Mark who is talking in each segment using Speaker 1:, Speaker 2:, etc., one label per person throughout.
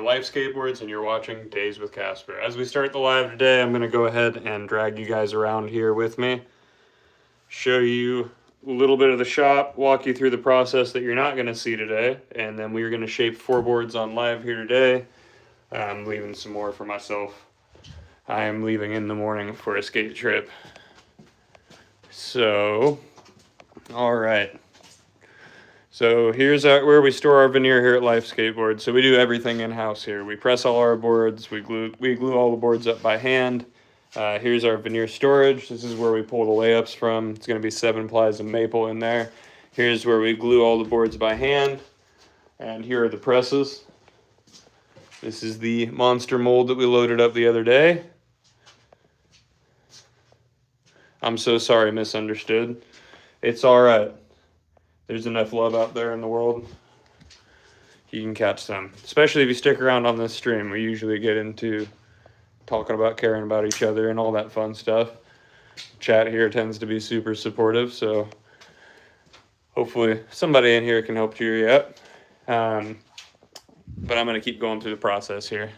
Speaker 1: Life Skateboards, and you're watching Days with Casper. As we start the live today, I'm going to go ahead and drag you guys around here with me, show you a little bit of the shop, walk you through the process that you're not going to see today, and then we're going to shape 4 boards on live here today. I'm leaving some more for myself. I am leaving in the morning for a skate trip. So, all right. So here's where we store our veneer here at Life Skateboards. So we do everything in-house here. We press all our boards, we glue all the boards up by hand. Here's our veneer storage. This is where we pull the layups from. It's going to be 7 plies of maple in there. Here's where we glue all the boards by hand. And here are the presses. This is the monster mold that we loaded up the other day. I'm so sorry, misunderstood. It's all right. There's enough love out there in the world. You can catch some. Especially if you stick around on this stream. We usually get into talking about caring about each other and all that fun stuff. Chat here tends to be super supportive, so hopefully somebody in here can help cheer you up. But I'm going to keep going through the process here.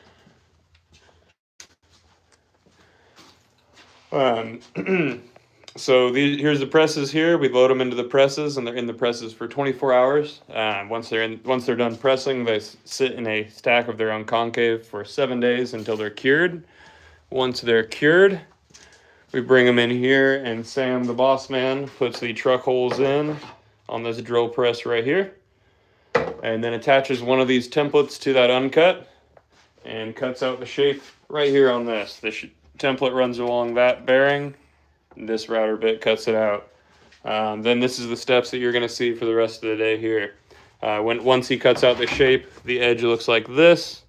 Speaker 1: So here's the presses here. We load them into the presses, and they're in the presses for 24 hours. Once they're done pressing, they sit in a stack of their own concave for 7 days until they're cured. Once they're cured, we bring them in here, and Sam, the boss man, puts the truck holes in on this drill press right here, and then attaches one of these templates to that uncut, and cuts out the shape right here on this. This template runs along that bearing. This router bit cuts it out. Then this is the steps that you're going to see for the rest of the day here. Once he cuts out the shape, the edge looks like this,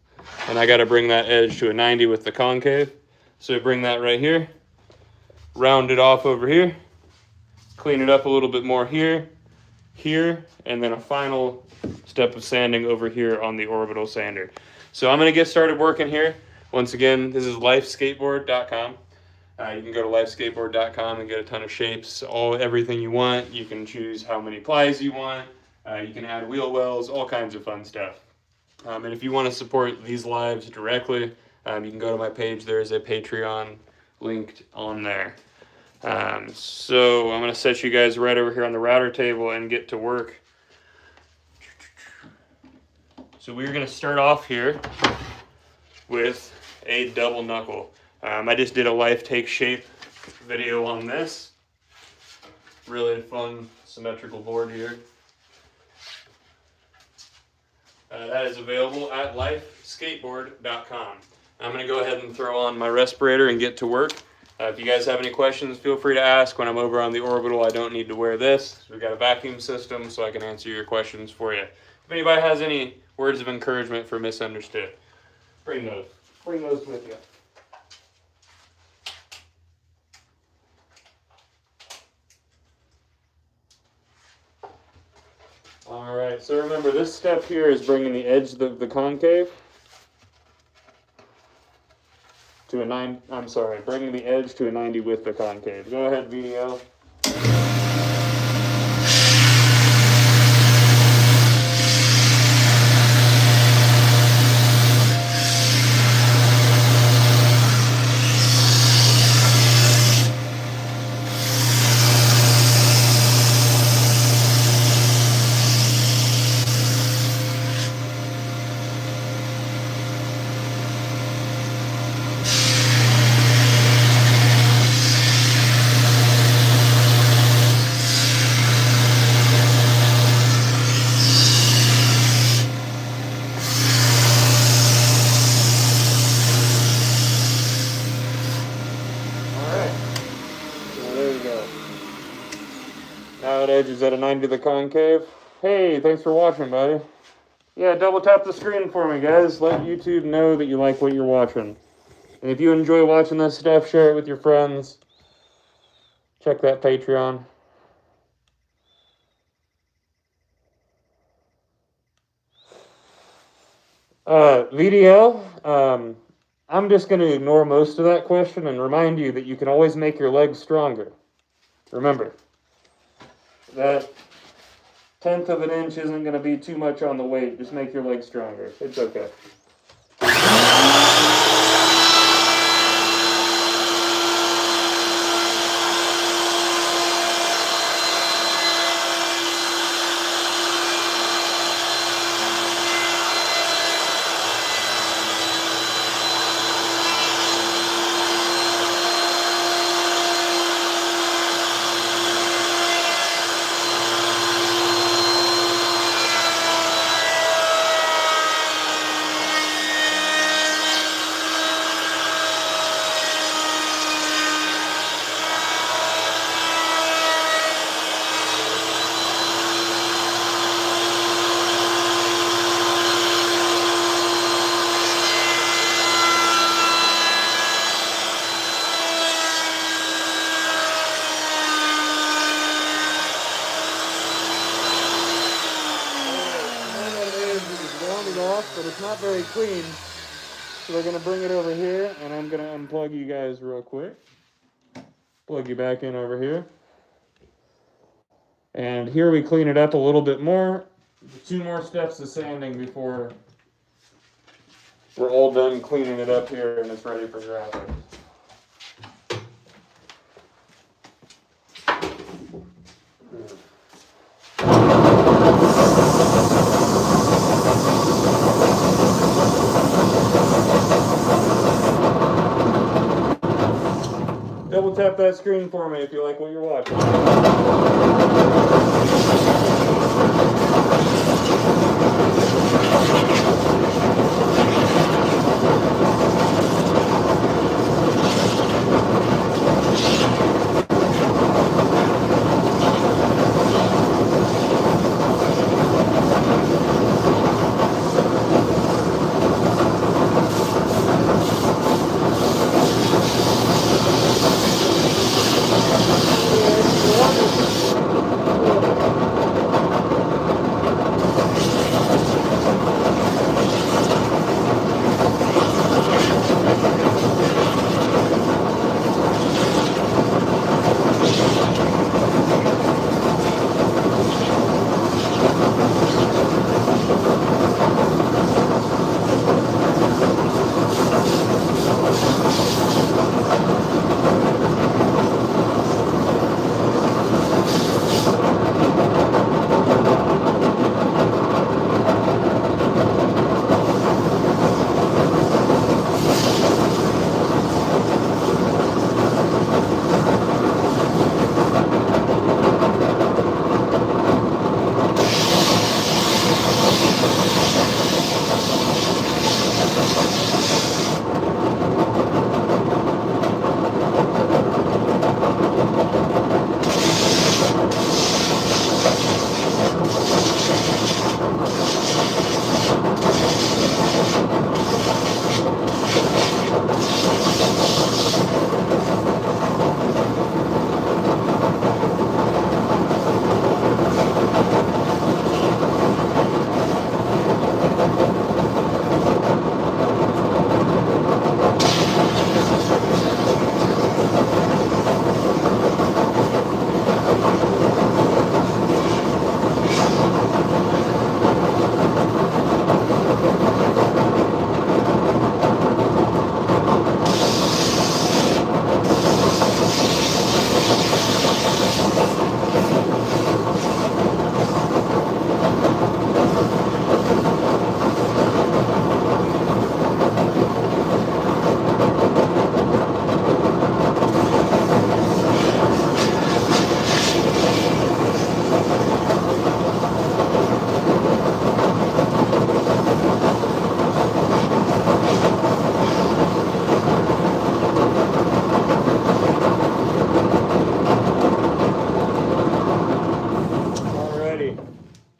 Speaker 1: and I got to bring that edge to a 90 with the concave. So bring that right here, round it off over here, clean it up a little bit more here, and then a final step of sanding over here on the orbital sander. So I'm going to get started working here. Once again, this is lifeskateboard.com. You can go to lifeskateboard.com and get a ton of shapes, everything you want. You can choose how many plies you want. You can add wheel wells, all kinds of fun stuff. And if you want to support these lives directly, you can go to my page. There is a Patreon linked on there. So I'm going to set you guys right over here on the router table and get to work. So we're going to start off here with a double knuckle. I just did a life take shape video on this. Really fun symmetrical board here. That is available at lifeskateboard.com. I'm going to go ahead and throw on my respirator and get to work. If you guys have any questions, feel free to ask. When I'm over on the orbital, I don't need to wear this. We've got a vacuum system, so I can answer your questions for you. If anybody has any words of encouragement for misunderstood, bring those with you. All right, so remember this step here is bringing the edge of the concave to a 9, bringing the edge to a 90 with the concave. Go ahead, video. Edge is at a 90 to the concave. Hey, thanks for watching, buddy. Yeah, double tap the screen for me, guys. Let YouTube know that you like what you're watching. And if you enjoy watching this stuff, share it with your friends. Check that Patreon. VDL, I'm just going to ignore most of that question and remind you that you can always make your legs stronger. Remember, that 1/10 of an inch isn't going to be too much on the weight. Just make your legs stronger. It's okay. very clean. So we're going to bring it over here, and I'm going to unplug you guys real quick. Plug you back in over here. And here we clean it up a little bit more. 2 more steps of sanding before we're all done cleaning it up here and it's ready for graphics. Double tap that screen for me if you like what you're watching.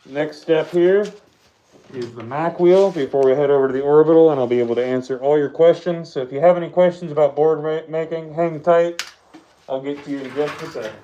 Speaker 1: Next step here is the Mac wheel before we head over to the orbital, and I'll be able to answer all your questions. So if you have any questions about board making, hang tight. I'll get to you in just a second.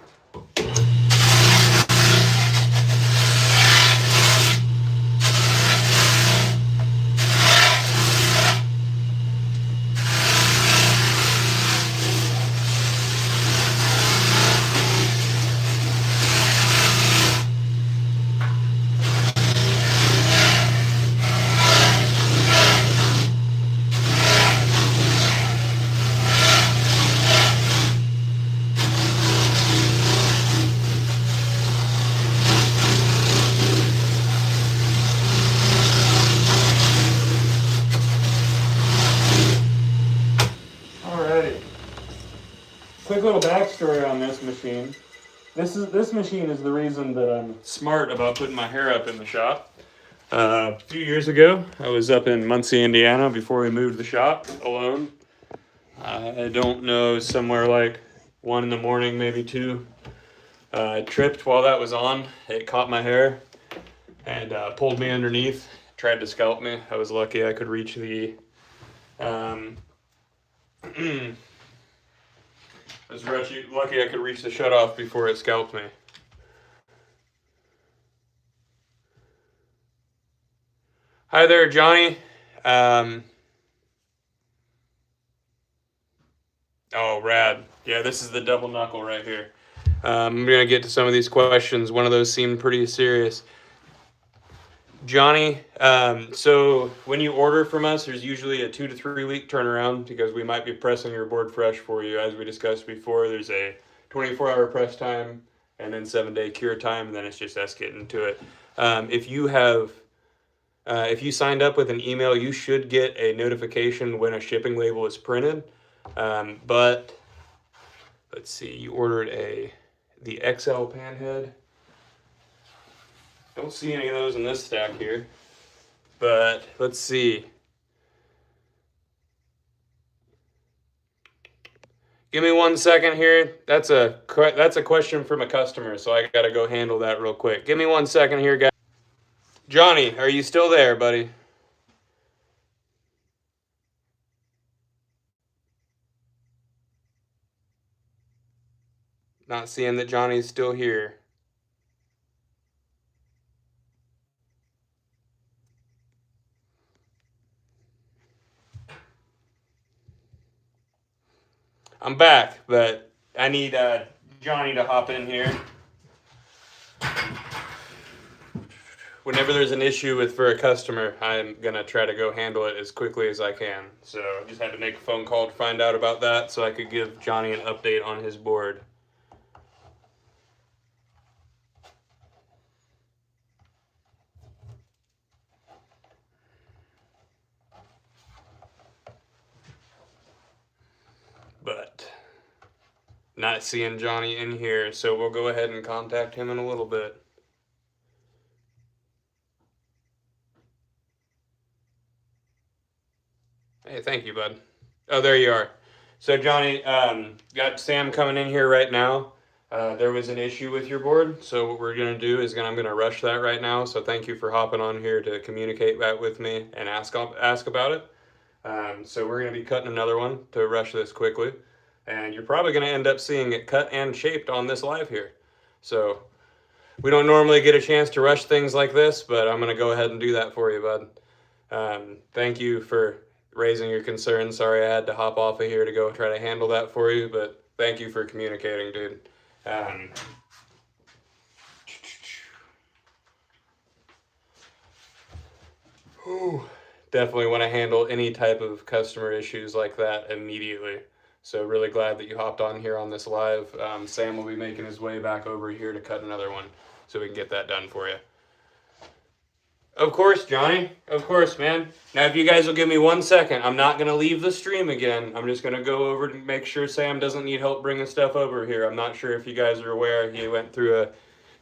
Speaker 1: Quick little backstory on this machine. This machine is the reason that I'm smart about putting my hair up in the shop. A few years ago, I was up in Muncie, Indiana before we moved the shop alone. I don't know, somewhere like 1 in the morning, maybe 2. I tripped while that was on. It caught my hair and pulled me underneath, tried to scalp me. I was lucky I could reach the I was lucky I could reach the shutoff before it scalped me. Hi there, Johnny. Oh, rad. Yeah, this is the double knuckle right here. I'm going to get to some of these questions. One of those seemed pretty serious. Johnny, so when you order from us, there's usually a 2 to 3 week turnaround because we might be pressing your board fresh for you. As we discussed before, there's a 24-hour press time and then 7-day cure time, and then it's just us getting to it. If you signed up with an email, you should get a notification when a shipping label is printed. But let's see, you ordered the XL panhead. Don't see any of those in this stack here, but let's see. Give me 1 second here. That's a question from a customer, so I gotta go handle that real quick. Give me 1 second here, guys. Johnny, are you still there, buddy? Not seeing that Johnny's still here. I'm back, but I need Johnny to hop in here. Whenever there's an issue for a customer, I'm gonna try to go handle it as quickly as I can. So I just had to make a phone call to find out about that so I could give Johnny an update on his board. But not seeing Johnny in here, so we'll go ahead and contact him in a little bit. Hey, thank you, bud. Oh, there you are. So, Johnny, got Sam coming in here right now. There was an issue with your board, so what we're going to do is I'm going to rush that right now. So, thank you for hopping on here to communicate that with me and ask about it. So, we're going to be cutting another one to rush this quickly, and you're probably going to end up seeing it cut and shaped on this live here. So, we don't normally get a chance to rush things like this, but I'm going to go ahead and do that for you, bud. Thank you for raising your concern. Sorry I had to hop off of here to go try to handle that for you, but thank you for communicating, dude. Definitely want to handle any type of customer issues like that immediately. So really glad that you hopped on here on this live. Sam will be making his way back over here to cut another one so we can get that done for you. Of course, Johnny. Of course, man. Now, if you guys will give me 1 second, I'm not going to leave the stream again. I'm just going to go over to make sure Sam doesn't need help bringing stuff over here. I'm not sure if you guys are aware. He went through a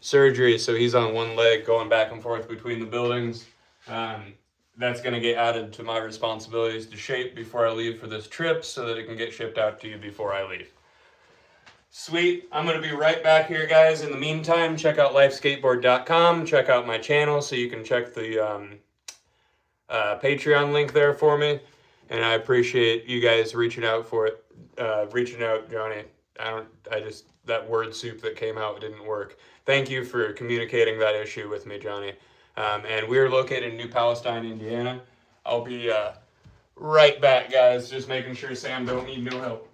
Speaker 1: surgery, so he's on one leg going back and forth between the buildings. That's going to get added to my responsibilities to shape before I leave for this trip so that it can get shipped out to you before I leave. Sweet. I'm going to be right back here, guys. In the meantime, check out lifeskateboard.com. Check out my channel so you can check the Patreon link there for me. And I appreciate you guys reaching out for it. Reaching out, Johnny. That word soup that came out didn't work. Thank you for communicating that issue with me, Johnny. And we're located in New Palestine, Indiana. I'll be right back, guys. Just making sure Sam don't need no help.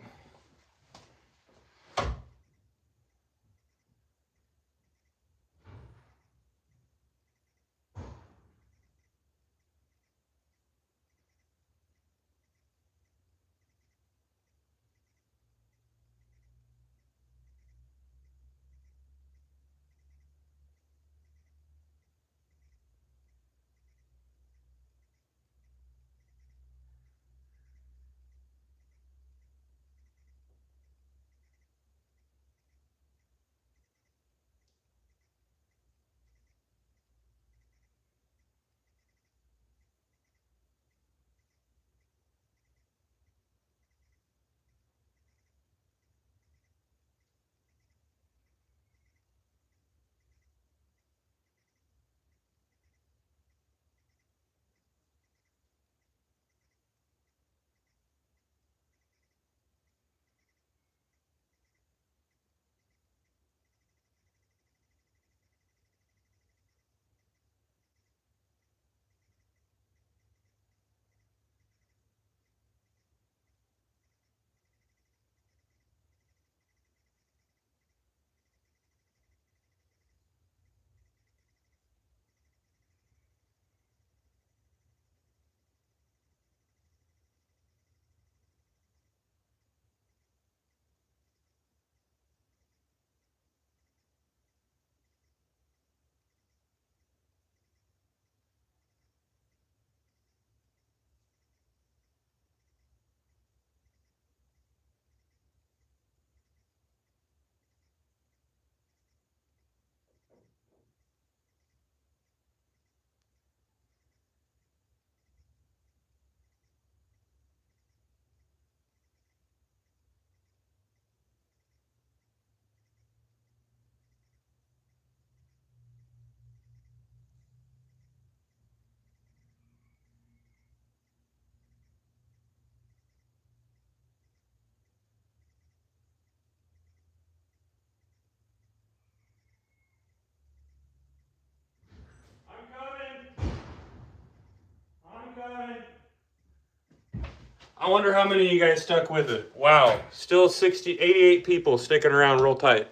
Speaker 1: I wonder how many of you guys stuck with it. Wow, still 88 people sticking around real tight.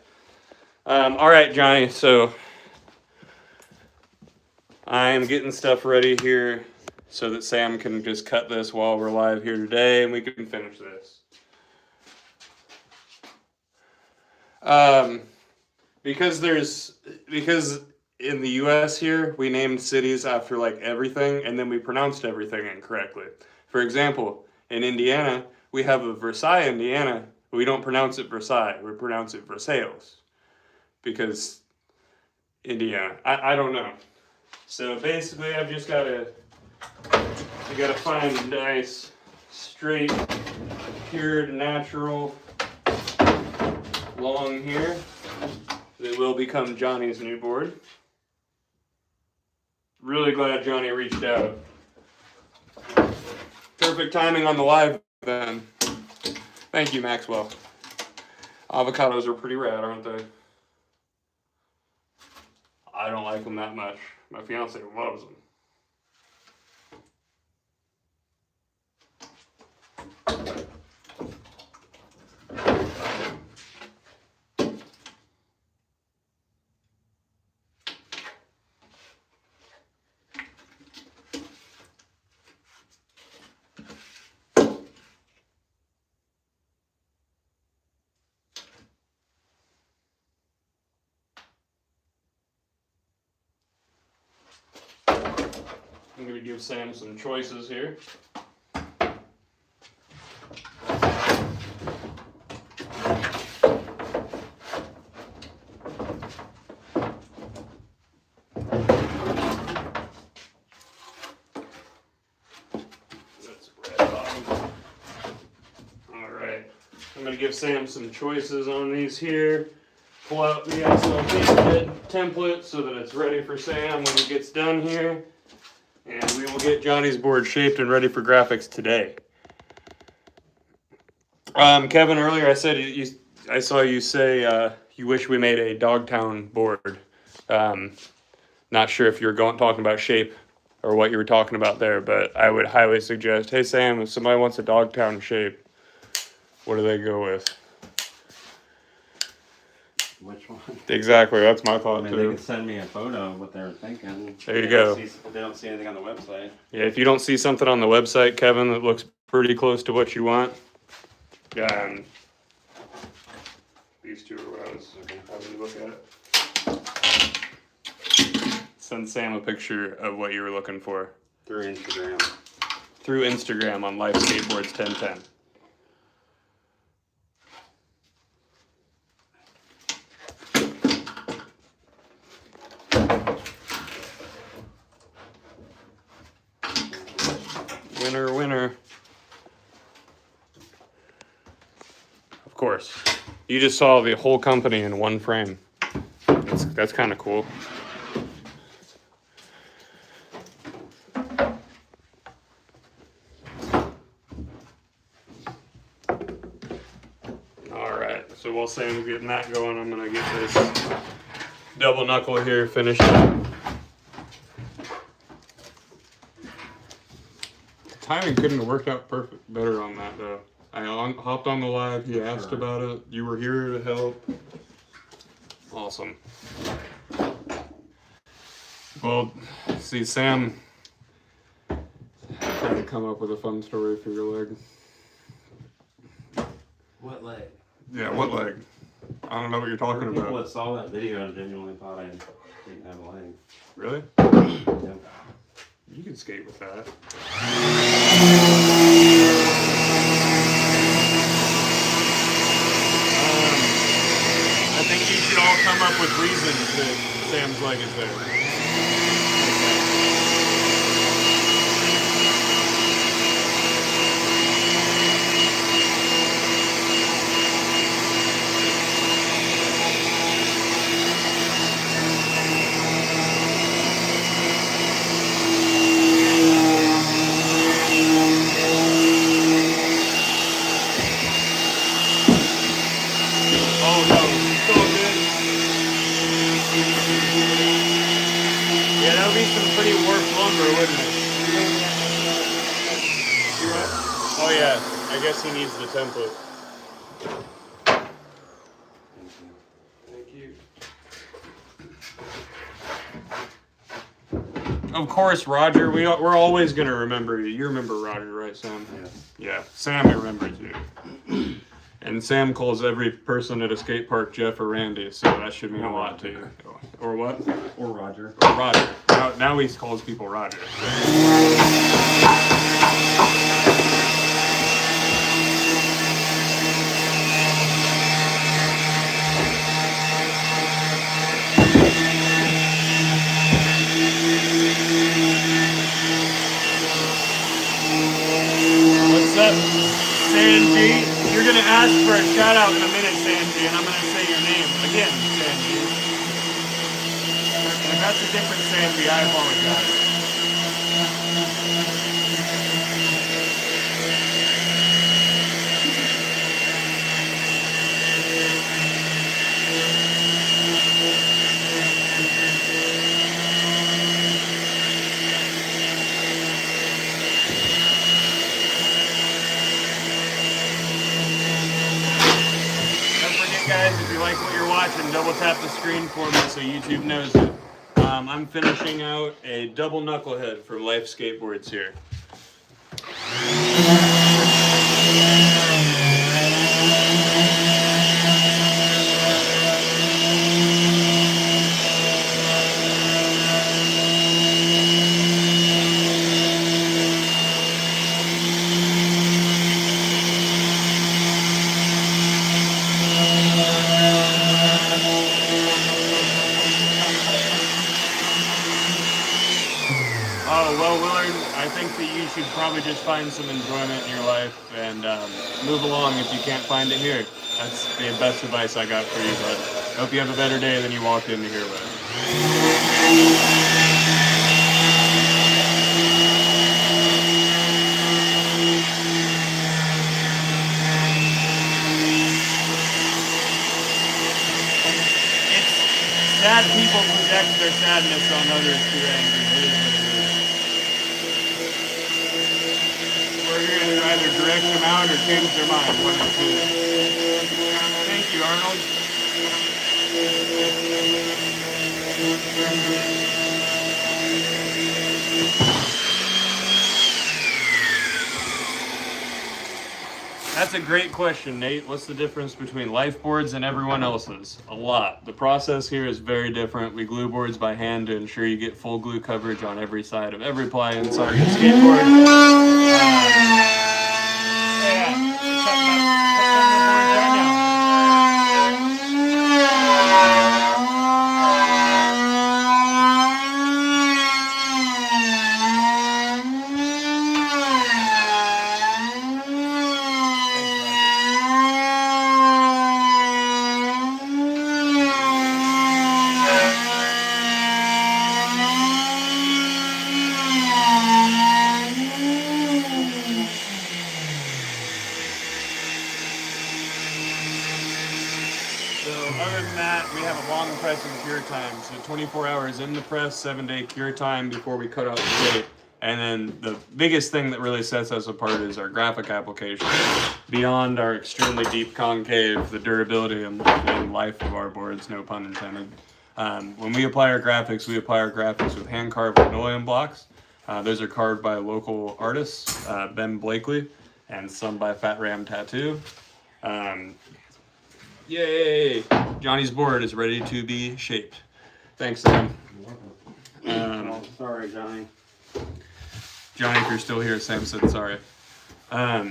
Speaker 1: All right, Johnny, so I'm getting stuff ready here so that Sam can just cut this while we're live here today and we can finish this. Because in the US here, we named cities after like everything and then we pronounced everything incorrectly. For example, in Indiana, we have a Versailles, Indiana. We don't pronounce it Versailles, we pronounce it Versailles. Because Indiana, I don't know. So basically I've just gotta find a nice, straight, cured, natural long here that will become Johnny's new board. Really glad Johnny reached out. Perfect timing on the live then. Thank you, Maxwell. Avocados are pretty rad, aren't they? I don't like them that much. My fiance loves them. I'm going to give Sam some choices here. Alright, I'm going to give Sam some choices on these here. Pull out the SLP template so that it's ready for Sam when he gets done here. And we will get Johnny's board shaped and ready for graphics today. Kevin, earlier I said I saw you say you wish we made a Dogtown board. Not sure if you're talking about shape or what you were talking about there, but I would highly suggest, hey Sam, if somebody wants a Dogtown shape, what do they go with?
Speaker 2: Which one?
Speaker 1: Exactly, that's my thought
Speaker 2: They
Speaker 1: too.
Speaker 2: can send me a photo of what they were thinking.
Speaker 1: There you go.
Speaker 2: They don't see anything on the website.
Speaker 1: Yeah, if you don't see something on the website, Kevin, that looks pretty close to what you want, these two are what I was having to look at. Send Sam a picture of what you were looking for.
Speaker 2: Through Instagram.
Speaker 1: Through Instagram on Life Skateboards 1010. Winner, winner. Of course. You just saw the whole company in one frame. That's kind of cool. Alright, so while Sam's getting that going, I'm going to get this double knuckle here finished up. Timing couldn't have worked out better on that though. I hopped on the live, he asked about it, you were here to help. Awesome. Well, see, Sam tried to come up with a fun story for your leg.
Speaker 2: What leg?
Speaker 1: Yeah, what leg? I don't know what you're talking about.
Speaker 2: People that saw that video and genuinely thought I didn't have a leg.
Speaker 1: Really?
Speaker 2: Yeah.
Speaker 1: You can skate with that. I think you should all come up with reasons that Sam's leg is there. Oh no, it's all good. Yeah, that Oh yeah, I guess he needs the template. Thank you. Of course, Roger. We're always gonna remember you. You remember Roger, right, Sam?
Speaker 2: Yes.
Speaker 1: Yeah, Sam remembers you. And Sam calls every person at a skate park Jeff or Randy, so that should mean a lot to you. Or what?
Speaker 2: Or Roger.
Speaker 1: Or Roger. Now he calls people Roger. What's up, Sanji? You're gonna ask for a shout out in a minute, Sanji, and I'm gonna say your name again, Sanji. If that's a different Sanji, I apologize. Guys, if you like what you're watching, double tap the screen for me so YouTube knows it. I'm finishing out a double knucklehead from Life Skateboards here. Oh, well, Willard, I think that you should probably just find some enjoyment in your life and move along if you can't find it here. That's the best advice I got for you, bud. Hope you have a better day than you walked into here with. Sad people project their sadness on others through anger. We're here to either direct them out or change their mind. One of the two. Thank you, Arnold. That's a great question, Nate. What's the difference between life boards and everyone else's? A lot. The process here is very different. We glue boards by hand to ensure you get full glue coverage on every side of every ply inside your skateboard. Other than that, we have a long press and cure time. So 24 hours in the press, 7-day cure time before we cut out the skate. And then the biggest thing that really sets us apart is our graphic application. Beyond our extremely deep concave, the durability and life of our boards, no pun intended. When we apply our graphics with hand-carved linoleum blocks. Those are carved by local artists, Ben Blakely, and some by Fat Ram Tattoo. Yay! Johnny's board is ready to be shaped. Thanks, Sam.
Speaker 2: Sorry, Johnny.
Speaker 1: Johnny, if you're still here, Sam said sorry. But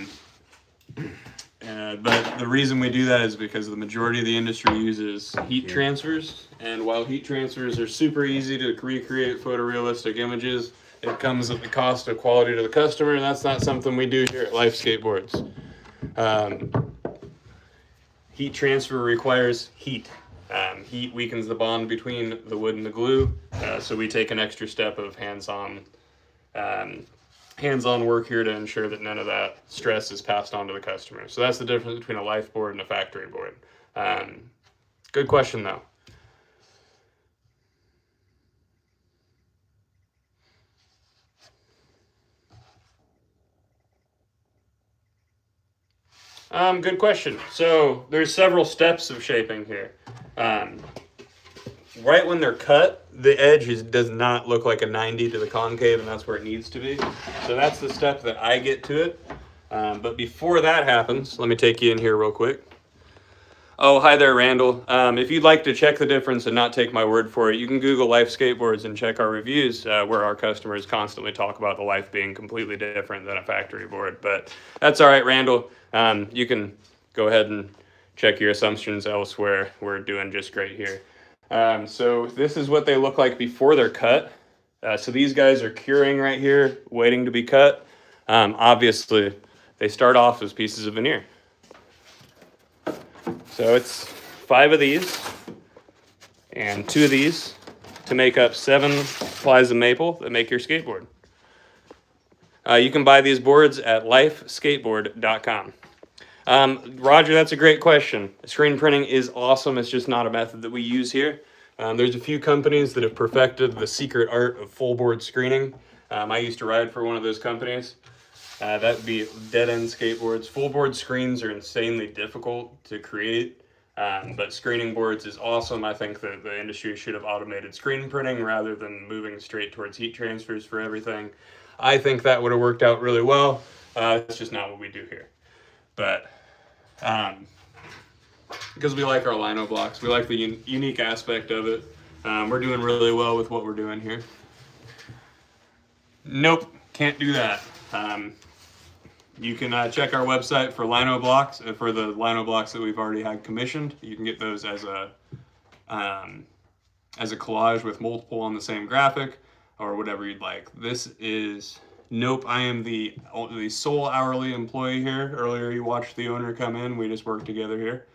Speaker 1: the reason we do that is because the majority of the industry uses heat transfers, and while heat transfers are super easy to recreate photorealistic images, it comes at the cost of quality to the customer, and that's not something we do here at Life Skateboards. Heat transfer requires heat. Heat weakens the bond between the wood and the glue, so we take an extra step of hands-on work here to ensure that none of that stress is passed on to the customer. So that's the difference between a life board and a factory board. Good question, though. Good question. So there's several steps of shaping here. Right when they're cut, the edge does not look like a 90 to the concave, and that's where it needs to be. So that's the step that I get to it. But before that happens, let me take you in here real quick. Oh, hi there, Randall. If you'd like to check the difference and not take my word for it, you can Google Life Skateboards and check our reviews, where our customers constantly talk about the Life being completely different than a factory board. But that's all right, Randall. You can go ahead and check your assumptions elsewhere. We're doing just great here. So this is what they look like before they're cut. So these guys are curing right here, waiting to be cut. Obviously, they start off as pieces of veneer. So it's 5 of these and 2 of these to make up 7 plies of maple that make your skateboard. You can buy these boards at lifeskateboard.com. Roger, that's a great question. Screen printing is awesome. It's just not a method that we use here. There's a few companies that have perfected the secret art of full board screening. I used to ride for one of those companies. That would be Dead End Skateboards. Full board screens are insanely difficult to create, but screening boards is awesome. I think that the industry should have automated screen printing rather than moving straight towards heat transfers for everything. I think that would have worked out really well. It's just not what we do here. But because we like our Lino blocks, we like the unique aspect of it. We're doing really well with what we're doing here. Nope, can't do that. You can check our website for Lino blocks, for the Lino blocks that we've already had commissioned. You can get those as a collage with multiple on the same graphic, or whatever you'd like. This is, nope, I am the sole hourly employee here. Earlier you watched the owner come in, we just work together here.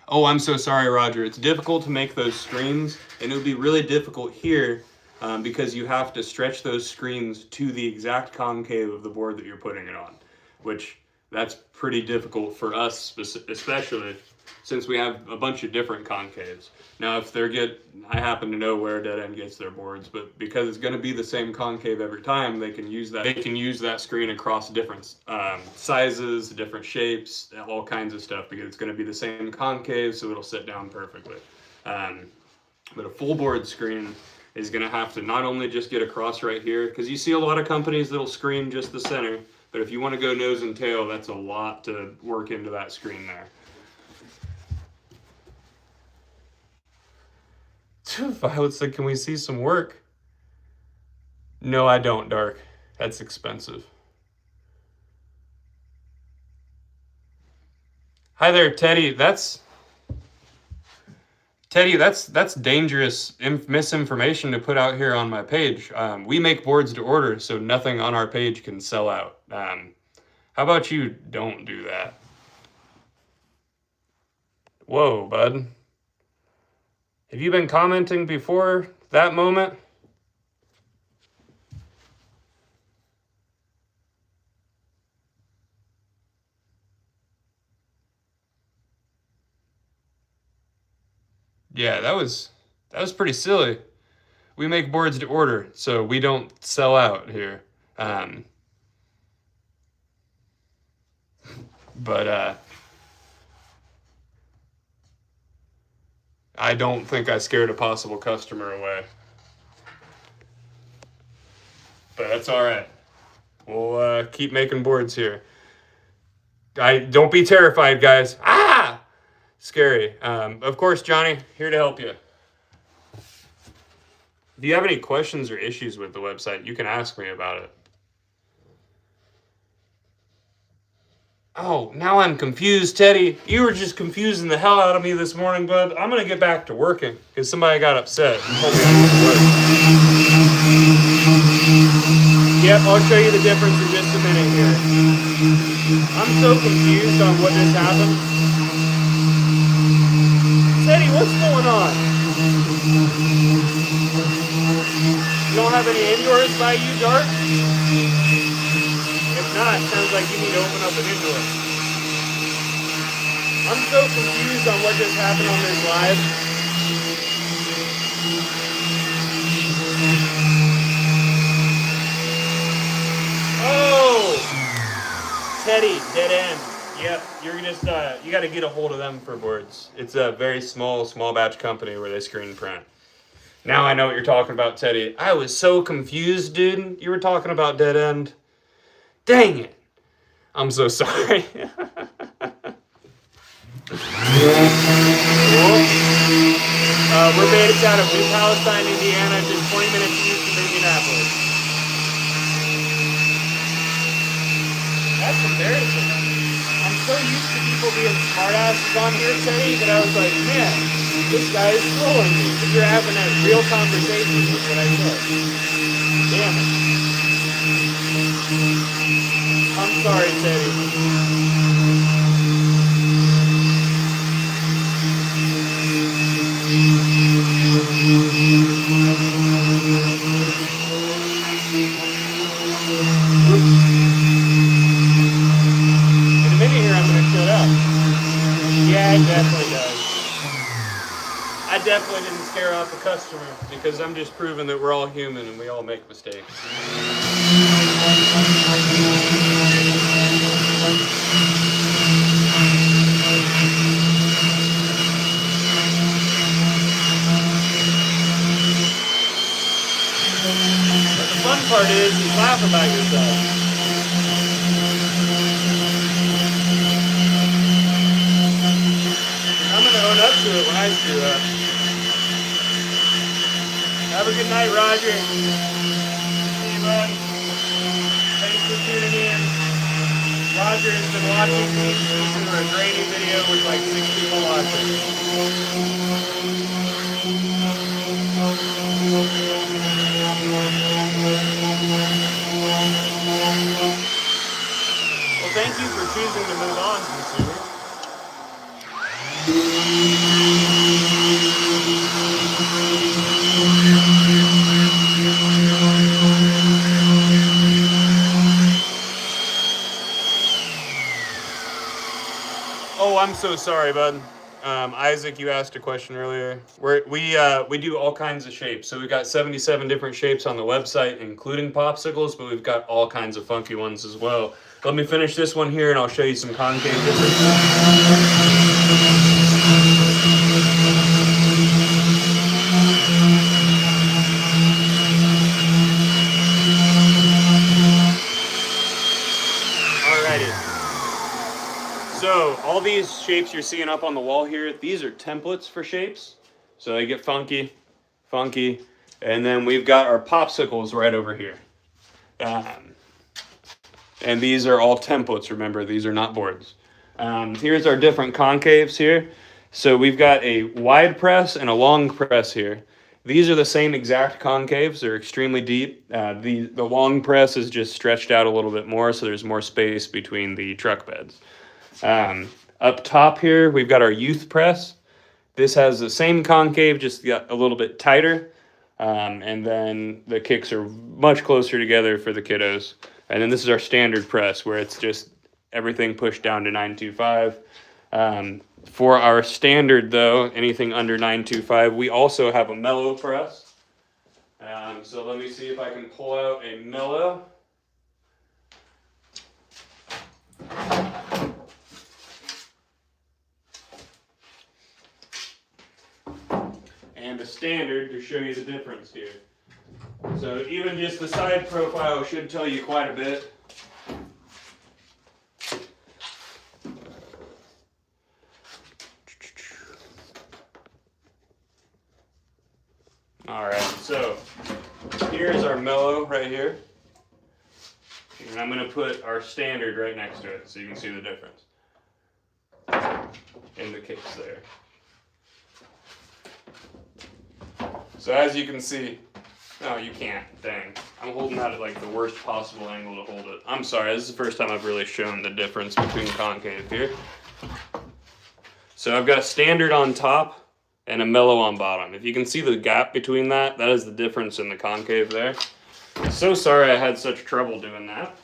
Speaker 1: Oh, I'm so sorry, Roger. It's difficult to make those screens, and it would be really difficult here because you have to stretch those screens to the exact concave of the board that you're putting it on, which that's pretty difficult for us, especially since we have a bunch of different concaves. Now, if I happen to know where Dead End gets their boards, but because it's going to be the same concave every time, they can use that. They can use that screen across different sizes, different shapes, all kinds of stuff, because it's going to be the same concave, so it'll sit down perfectly. But a full board screen is going to have to not only just get across right here, because you see a lot of companies that'll screen just the center, but if you want to go nose and tail, that's a lot to work into that screen there. Violet said, can we see some work? No, I don't, Dark. That's expensive. Hi there, Teddy. That's dangerous misinformation to put out here on my page. We make boards to order, so nothing on our page can sell out. How about you don't do that? Whoa, bud. Have you been commenting before that moment? Yeah, that was pretty silly. We make boards to order, so we don't sell out here. But I don't think I scared a possible customer away. But that's all right. We'll keep making boards here. Don't be terrified, guys. Ah! Scary. Of course, Johnny, here to help you. If you have any questions or issues with the website, you can ask me about it. Oh, now I'm confused, Teddy. You were just confusing the hell out of me this morning, bud. I'm gonna get back to working because somebody got upset and told me I need to work. Yep, I'll show you the difference in just a minute here. I'm so confused on what just happened. Teddy, what's going on? You don't have any indoors by you, Dark? If not, sounds like you need to open up an indoor. I'm so confused on what just happened on this live. Teddy, dead end. Yep, you're just, you got to get a hold of them for boards. It's a very small batch company where they screen print. Now I know what you're talking about, Teddy. I was so confused, dude. You were talking about dead end. Dang it. I'm so sorry. We're based out of New Palestine, Indiana, just 20 minutes east of Indianapolis. That's embarrassing. I'm so used to people being smartasses on here, Teddy, that I was like, man, this guy is trolling me. But you're having a real conversation with what I said. Damn it. I'm sorry, Teddy. Yeah, it definitely does. I definitely didn't scare off the customer because I'm just proving that we're all human and we all make mistakes. But the fun part is you laugh about yourself. Own up to it when I screw up. Have a good night, Roger. See you, bud. Thanks for tuning in. Roger has been watching me for a grading video with like 6 people watching. Well, thank you for choosing to move on, consumer. Oh, I'm so sorry, bud. Isaac, you asked a question earlier. We do all kinds of shapes. So we've got 77 different shapes on the website, including popsicles, but we've got all kinds of funky ones as well. Let me finish this one here, and I'll show you some concave differences. So all these shapes you're seeing up on the wall here, these are templates for shapes. So they get funky, and then we've got our popsicles right over here. And these are all templates, remember, these are not boards. Here's our different concaves here. So we've got a wide press and a long press here. These are the same exact concaves, they're extremely deep. The long press is just stretched out a little bit more, so there's more space between the truck beds. Up top here, we've got our youth press. This has the same concave, just got a little bit tighter. And then the kicks are much closer together for the kiddos. And then this is our standard press, where it's just everything pushed down to 925. For our standard, though, anything under 925, we also have a mellow press. So let me see if I can pull out a mellow. And a standard to show you the difference here. So even just the side profile should tell you quite a bit. All right, so here's our mellow right here. And I'm going to put our standard right next to it so you can see the difference in the kicks there. So as you can see, no, you can't, dang. I'm holding that at like the worst possible angle to hold it. I'm sorry, this is the first time I've really shown the difference between concave here. So I've got a standard on top and a mellow on bottom. If you can see the gap between that, that is the difference in the concave there. So sorry I had such trouble doing that.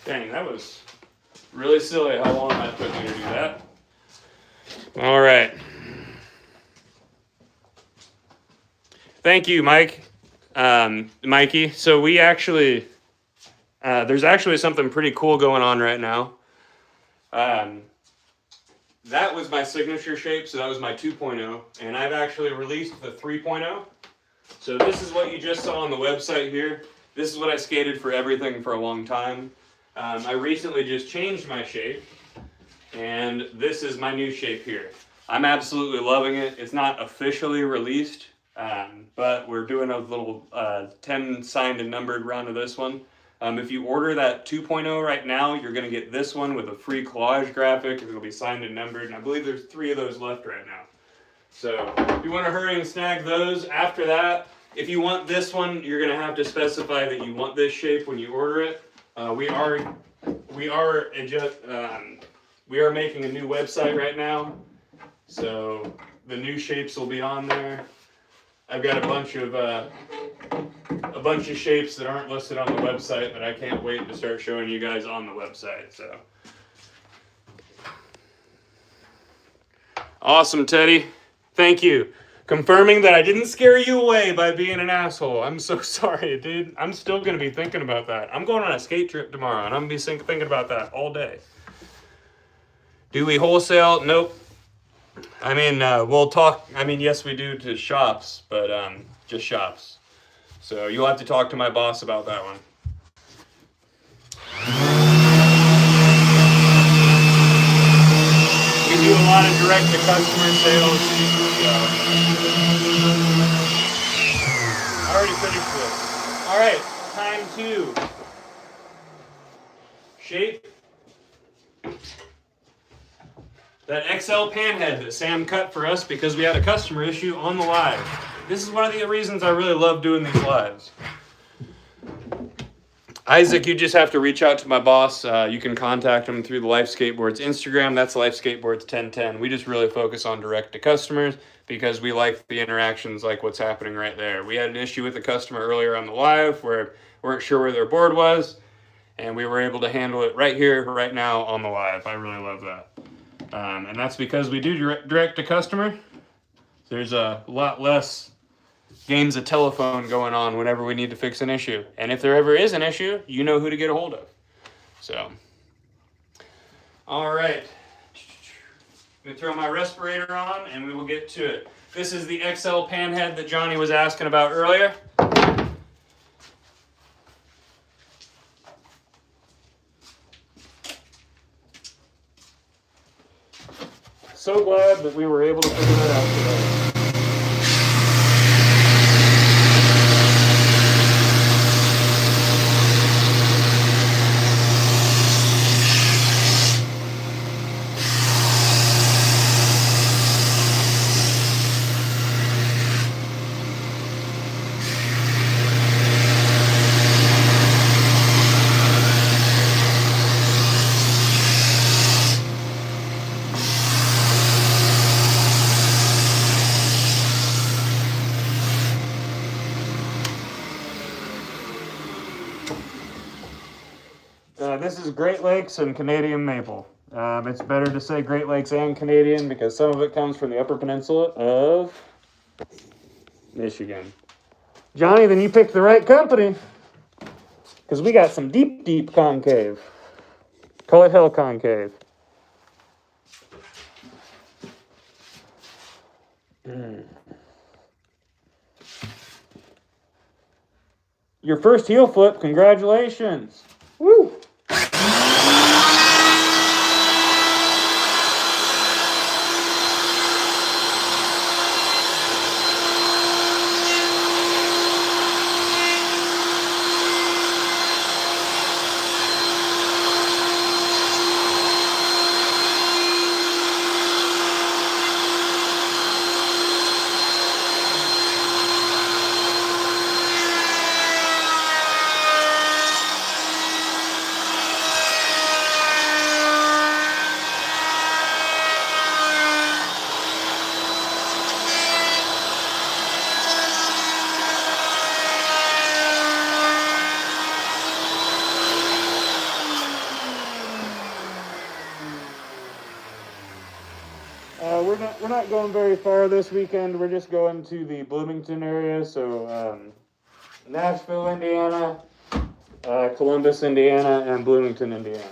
Speaker 1: Dang, that was really silly how long that took me to do that. All right. Thank you, Mike. Mikey. So we actually, there's actually something pretty cool going on right now. That was my signature shape, so that was my 2.0, and I've actually released the 3.0. So this is what you just saw on the website here. This is what I skated for everything for a long time. I recently just changed my shape, and this is my new shape here. I'm absolutely loving it. It's not officially released, but we're doing a little 10 signed and numbered round of this one. If you order that 2.0 right now, you're going to get this one with a free collage graphic. It'll be signed and numbered, and I believe there's 3 of those left right now. So if you want to hurry and snag those, after that, if you want this one, you're going to have to specify that you want this shape when you order it. We are making a new website right now, so the new shapes will be on there. I've got a bunch of shapes that aren't listed on the website that I can't wait to start showing you guys on the website. So awesome, Teddy. Thank you. Confirming that I didn't scare you away by being an asshole. I'm so sorry, dude. I'm still going to be thinking about that. I'm going on a skate trip tomorrow, and I'm going to be thinking about that all day. Do we wholesale? Nope. I mean, we'll talk. I mean, yes, we do to shops, but just shops. So you'll have to talk to my boss about that one. We do a lot of direct-to-customer sales. I already finished this. All right, time to shape that XL panhead that Sam cut for us because we had a customer issue on the live. This is one of the reasons I really love doing these lives. Isaac, you just have to reach out to my boss. You can contact him through the Life Skateboards Instagram. That's Life Skateboards 1010. We just really focus on direct to customers because we like the interactions like what's happening right there. We had an issue with a customer earlier on the live where we weren't sure where their board was, and we were able to handle it right here, right now on the live. I really love that. And that's because we do direct to customer. There's a lot less games of telephone going on whenever we need to fix an issue. And if there ever is an issue, you know who to get a hold of. So, all right. I'm going to throw my respirator on and we will get to it. This is the XL panhead that Johnny was asking about earlier. So glad that we were able to figure that out today. This is Great Lakes and Canadian maple. It's better to say Great Lakes and Canadian because some of it comes from the Upper Peninsula of Michigan. Johnny, then you picked the right company because we got some deep, deep concave. Call it hell concave. Your first heel flip, congratulations. Woo! We're not going very far this weekend. We're just going to the Bloomington area, so Nashville, Indiana, Columbus, Indiana, and Bloomington, Indiana.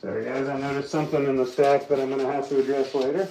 Speaker 1: Sorry guys, I noticed something in the stack that I'm going to have to address later.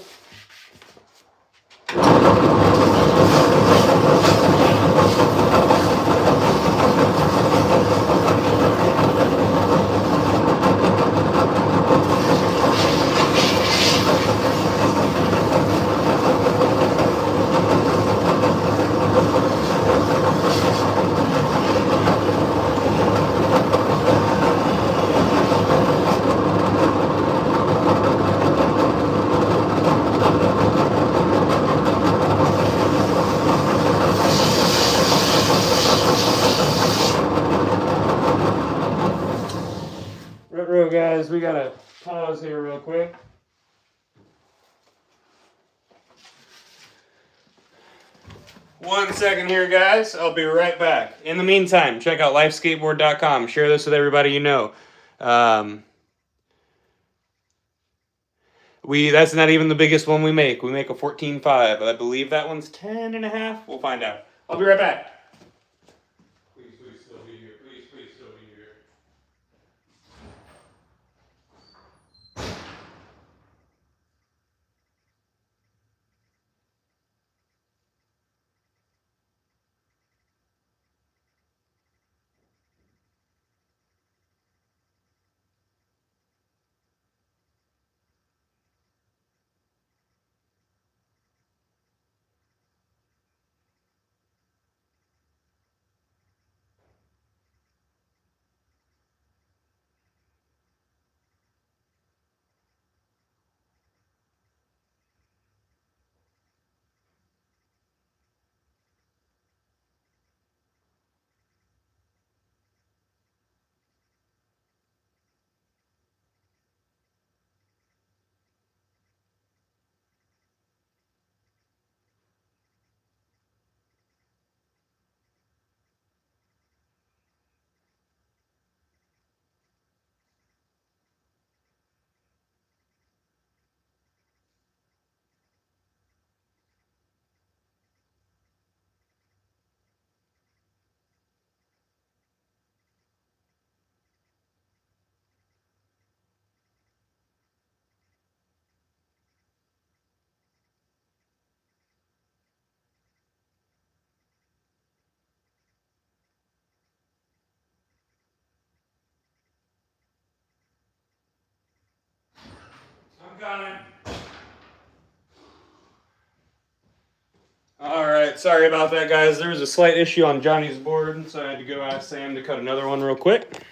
Speaker 1: Guys, we gotta pause here real quick. One second here, guys. I'll be right back. In the meantime, check out lifeskateboard.com. Share this with everybody you know. That's not even the biggest one we make. We make a 14.5. I believe that one's 10.5. We'll find out. I'll be right back. Please still be here. Please still be here. I'm coming. All right, right, sorry about that, guys. There was a slight issue on Johnny's board, so I had to go ask Sam to cut another one real quick.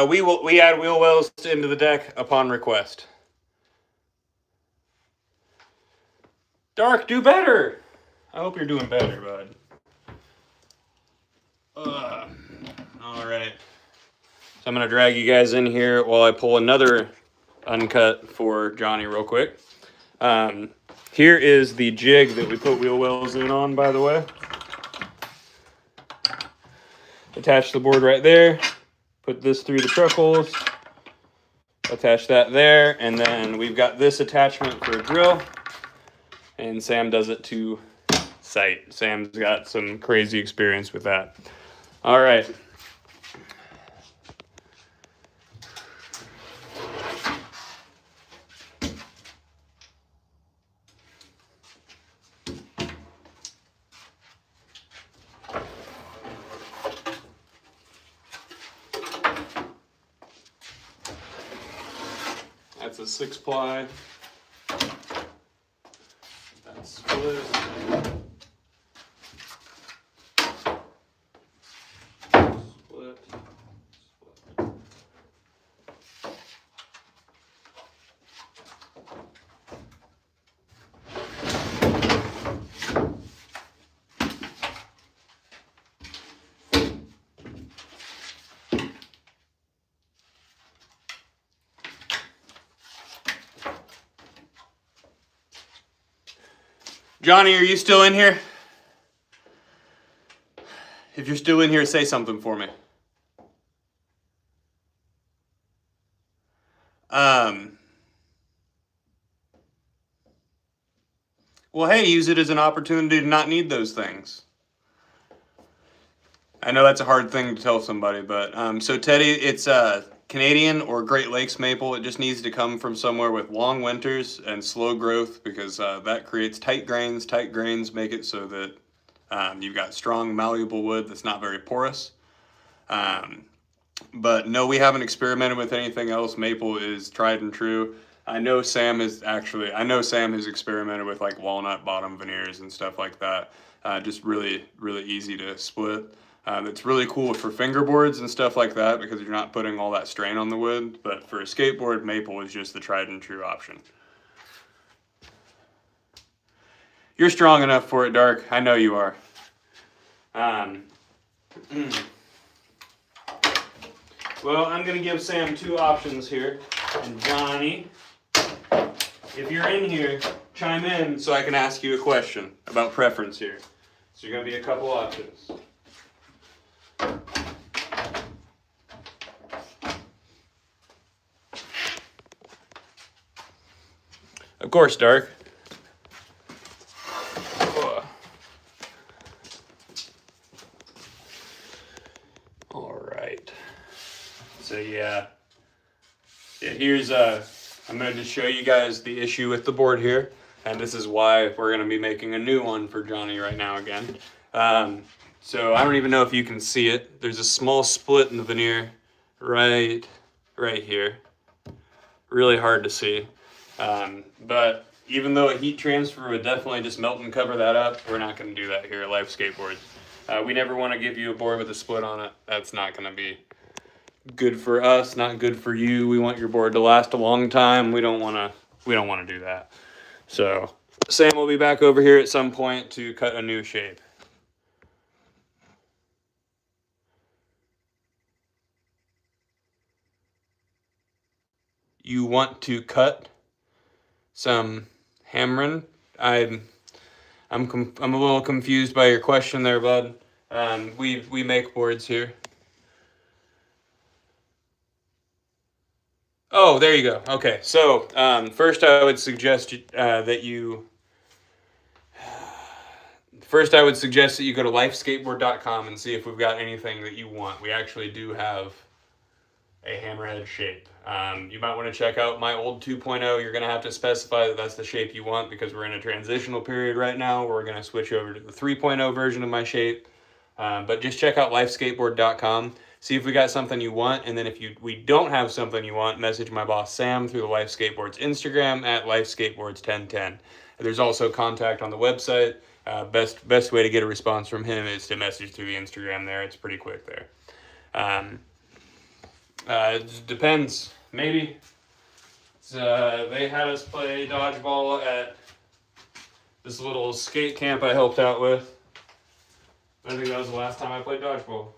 Speaker 1: We add wheel wells into the deck upon request. Dark, do better. I hope you're doing better, bud. All right. So I'm gonna drag you guys in here while I pull another uncut for Johnny real quick. Here is the jig that we put wheel wells in on, by the way. Attach the board right there. Put this through the truck holes. Attach that there, and then we've got this attachment for a drill. And Sam does it to sight. Sam's got some crazy experience with that. All right. That's a 6-ply. That's split. Split. Johnny, are you still in here? If you're still in here, say something for me. Well, hey, use it as an opportunity to not need those things. I know that's a hard thing to tell somebody, but so Teddy, it's Canadian or Great Lakes maple. It just needs to come from somewhere with long winters and slow growth, because that creates tight grains. Tight grains make it so that you've got strong, malleable wood that's not very porous. But no, we haven't experimented with anything else. Maple is tried and true. I know Sam has experimented with like walnut bottom veneers and stuff like that. Just really, really easy to split. It's really cool for fingerboards and stuff like that because you're not putting all that strain on the wood. But for a skateboard, maple is just the tried and true option. You're strong enough for it, Dark. I know you are. Well, I'm going to give Sam 2 options here. And Johnny, if you're in here, chime in so I can ask you a question about preference here. So you're going to be a couple options. Of course, Dark. All right. So yeah, here's I'm going to just show you guys the issue with the board here, and this is why we're going to be making a new one for Johnny right now again. So I don't even know if you can see it. There's a small split in the veneer right here. Really hard to see. But even though a heat transfer would definitely just melt and cover that up, we're not going to do that here at Life Skateboards. We never want to give you a board with a split on it. That's not going to be good for us, not good for you. We want your board to last a long time. We don't want to do that. So Sam will be back over here at some point to cut a new shape. You want to cut some hammering? I'm a little confused by your question there, bud. We make boards here. Oh, there you go. Okay, so first I would suggest that you go to lifeskateboard.com and see if we've got anything that you want. We actually do have a hammerhead shape. You might want to check out my old 2.0. You're going to have to specify that that's the shape you want because we're in a transitional period right now. We're going to switch over to the 3.0 version of my shape. But just check out lifeskateboard.com. see if we got something you want, and then if we don't have something you want, message my boss Sam through the Life Skateboards Instagram at Life Skateboards 1010. There's also contact on the website. Best way to get a response from him is to message through the Instagram there. It's pretty quick there. It depends. Maybe they had us play dodgeball at this little skate camp I helped out with. I think that was the last time I played dodgeball.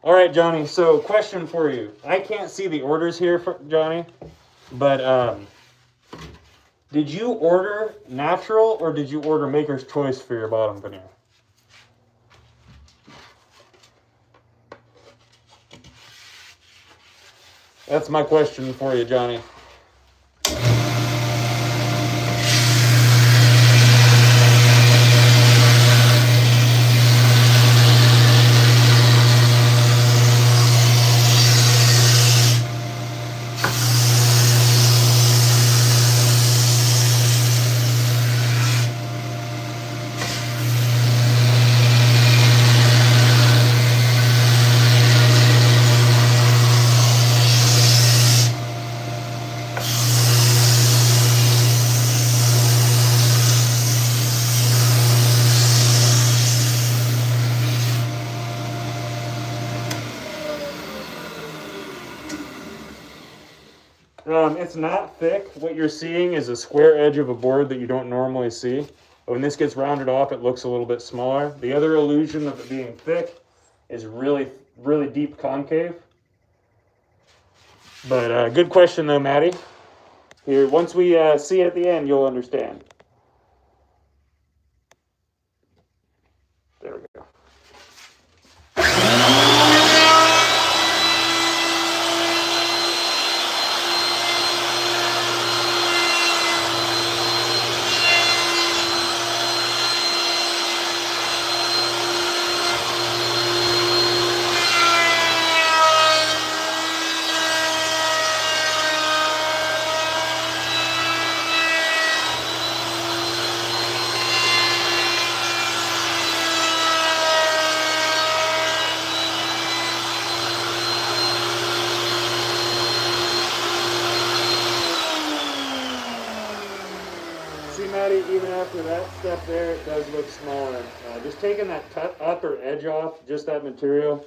Speaker 1: All right, Johnny, so question for you. I can't see the orders here, for Johnny, but did you order natural or did you order Maker's Choice for your bottom veneer? That's my question for you, Johnny. It's not thick. What you're seeing is a square edge of a board that you don't normally see. When this gets rounded off, it looks a little bit smaller. The other illusion of it being thick is really, really deep concave. But good question though, Maddie. Here, once we see it at the end, you'll understand. There we go. Even after that step there, it does look smaller. Just taking that upper edge off, just that material,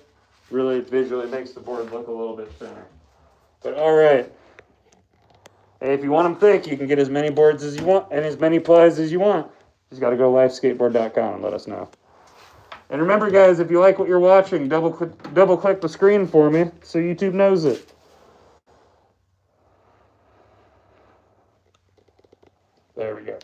Speaker 1: really visually makes the board look a little bit thinner. But all right. Hey, if you want them thick, you can get as many boards as you want and as many plies as you want. Just got to go lifeskateboard.com and let us know. And remember, guys, if you like what you're watching, double click the screen for me so YouTube knows it. There we go.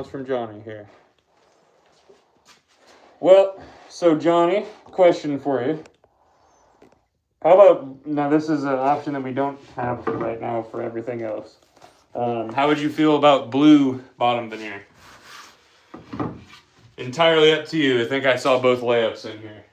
Speaker 1: response from Johnny here. Well, so Johnny, question for you. How about, now this is an option that we don't have right now for everything else. How would you feel about blue bottom veneer? Entirely up to you. I think I saw both layups in here.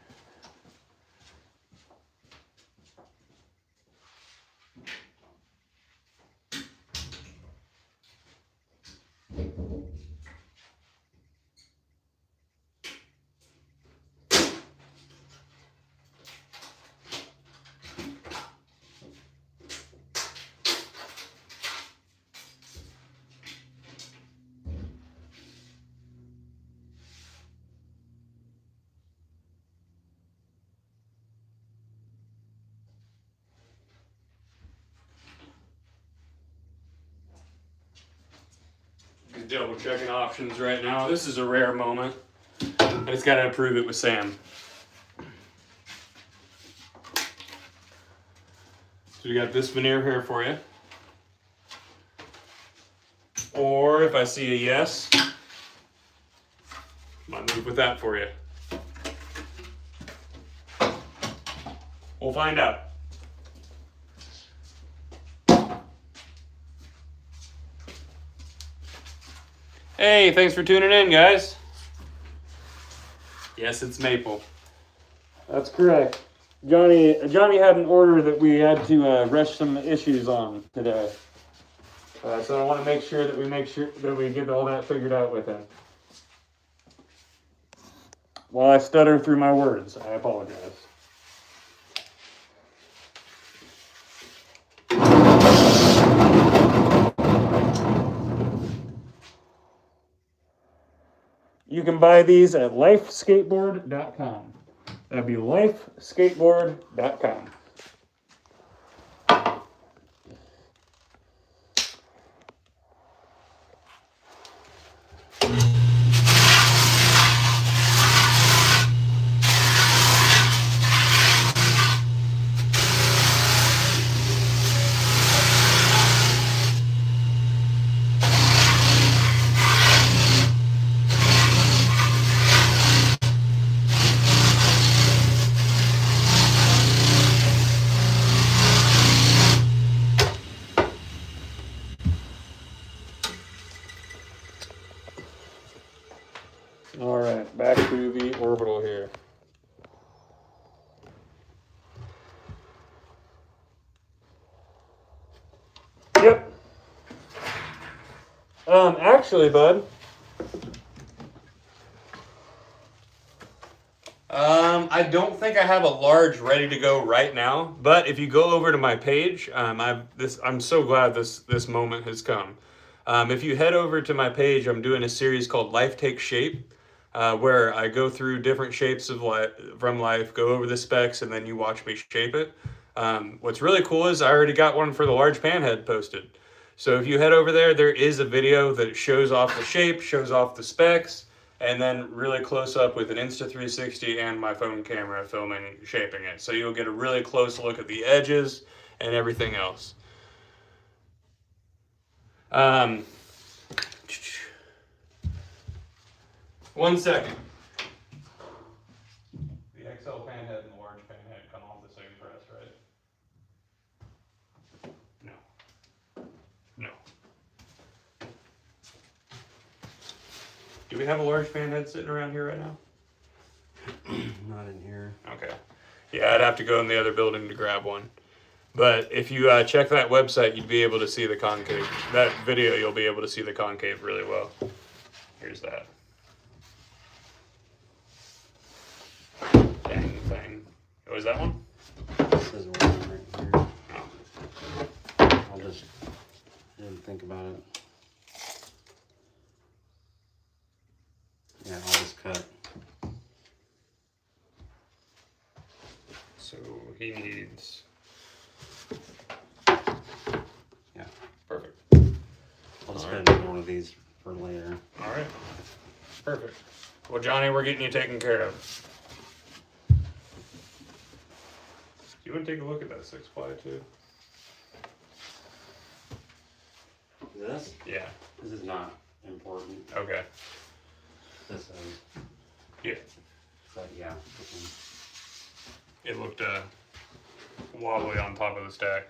Speaker 1: Double checking options right now. This is a rare moment. I just got to approve it with Sam. So we got this veneer here for you. Or if I see a yes, might move with that for you. We'll find out. Hey, thanks for tuning in, guys. Yes, it's maple. That's correct. Johnny had an order that we had to rush some issues on today. So I want to make sure that we get all that figured out with him. While I stutter through my words, I apologize. You can buy these at lifeskateboard.com. That'd be lifeskateboard.com. All right, back to the orbital here. Yep. Actually, bud. I don't think I have a large ready to go right now, but if you go over to my page, I'm so glad this moment has come. If you head over to my page, I'm doing a series called Life Takes Shape, where I go through different shapes of life from life, go over the specs, and then you watch me shape it. What's really cool is I already got one for the large panhead posted. So if you head over there, there is a video that shows off the shape, shows off the specs, and then really close up with an Insta360 and my phone camera filming, shaping it. So you'll get a really close look at the edges and everything else. One second. The XL panhead and the large panhead come off the same press, right? No. No. Do we have a large panhead sitting around here right now?
Speaker 2: Not in here.
Speaker 1: Okay. Yeah, I'd have to go in the other building to grab one. But if you check that website, you'd be able to see the concave. That video, you'll be able to see the concave really well. Here's that. Dang thing. Oh, is that one?
Speaker 2: This is one right here.
Speaker 1: Oh.
Speaker 2: I didn't think about it. Yeah, I'll just cut.
Speaker 1: So he needs...
Speaker 2: Yeah.
Speaker 1: Perfect.
Speaker 2: I'll just put another one of these for later.
Speaker 1: All right. Perfect. Well, Johnny, we're getting you taken care of. You want to take a look at that 6-ply too?
Speaker 2: This?
Speaker 1: Yeah.
Speaker 2: This is not important.
Speaker 1: Okay.
Speaker 2: This is.
Speaker 1: Yeah.
Speaker 2: But yeah.
Speaker 1: It looked wobbly on top of the stack.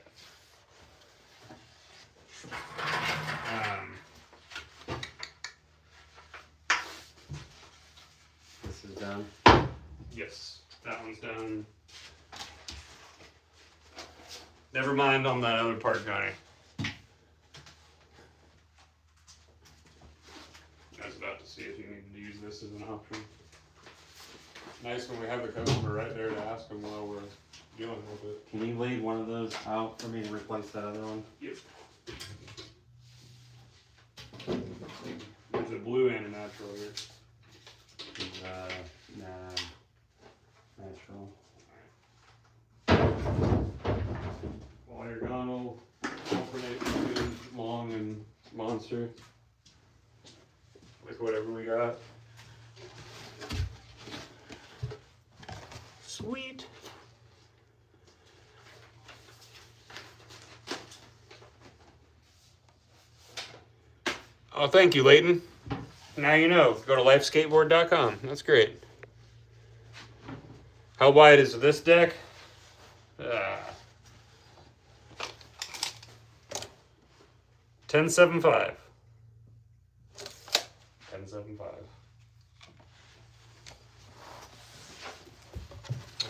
Speaker 2: This is done.
Speaker 1: Yes, that one's done. Never mind on that other part, Johnny. I was about to see if you needed to use this as an option. Nice when we have the customer right there to ask them while we're dealing with it.
Speaker 2: Can you leave one of those out for me to replace that other one?
Speaker 1: Yep. There's a blue and a natural here.
Speaker 2: Natural.
Speaker 1: While you're gone, we'll alternate between long and monster with whatever we got. Sweet. Oh, thank you, Leighton. Now you know. Go to lifeskateboard.com. That's great. How wide is this deck? 10.75. 10.75.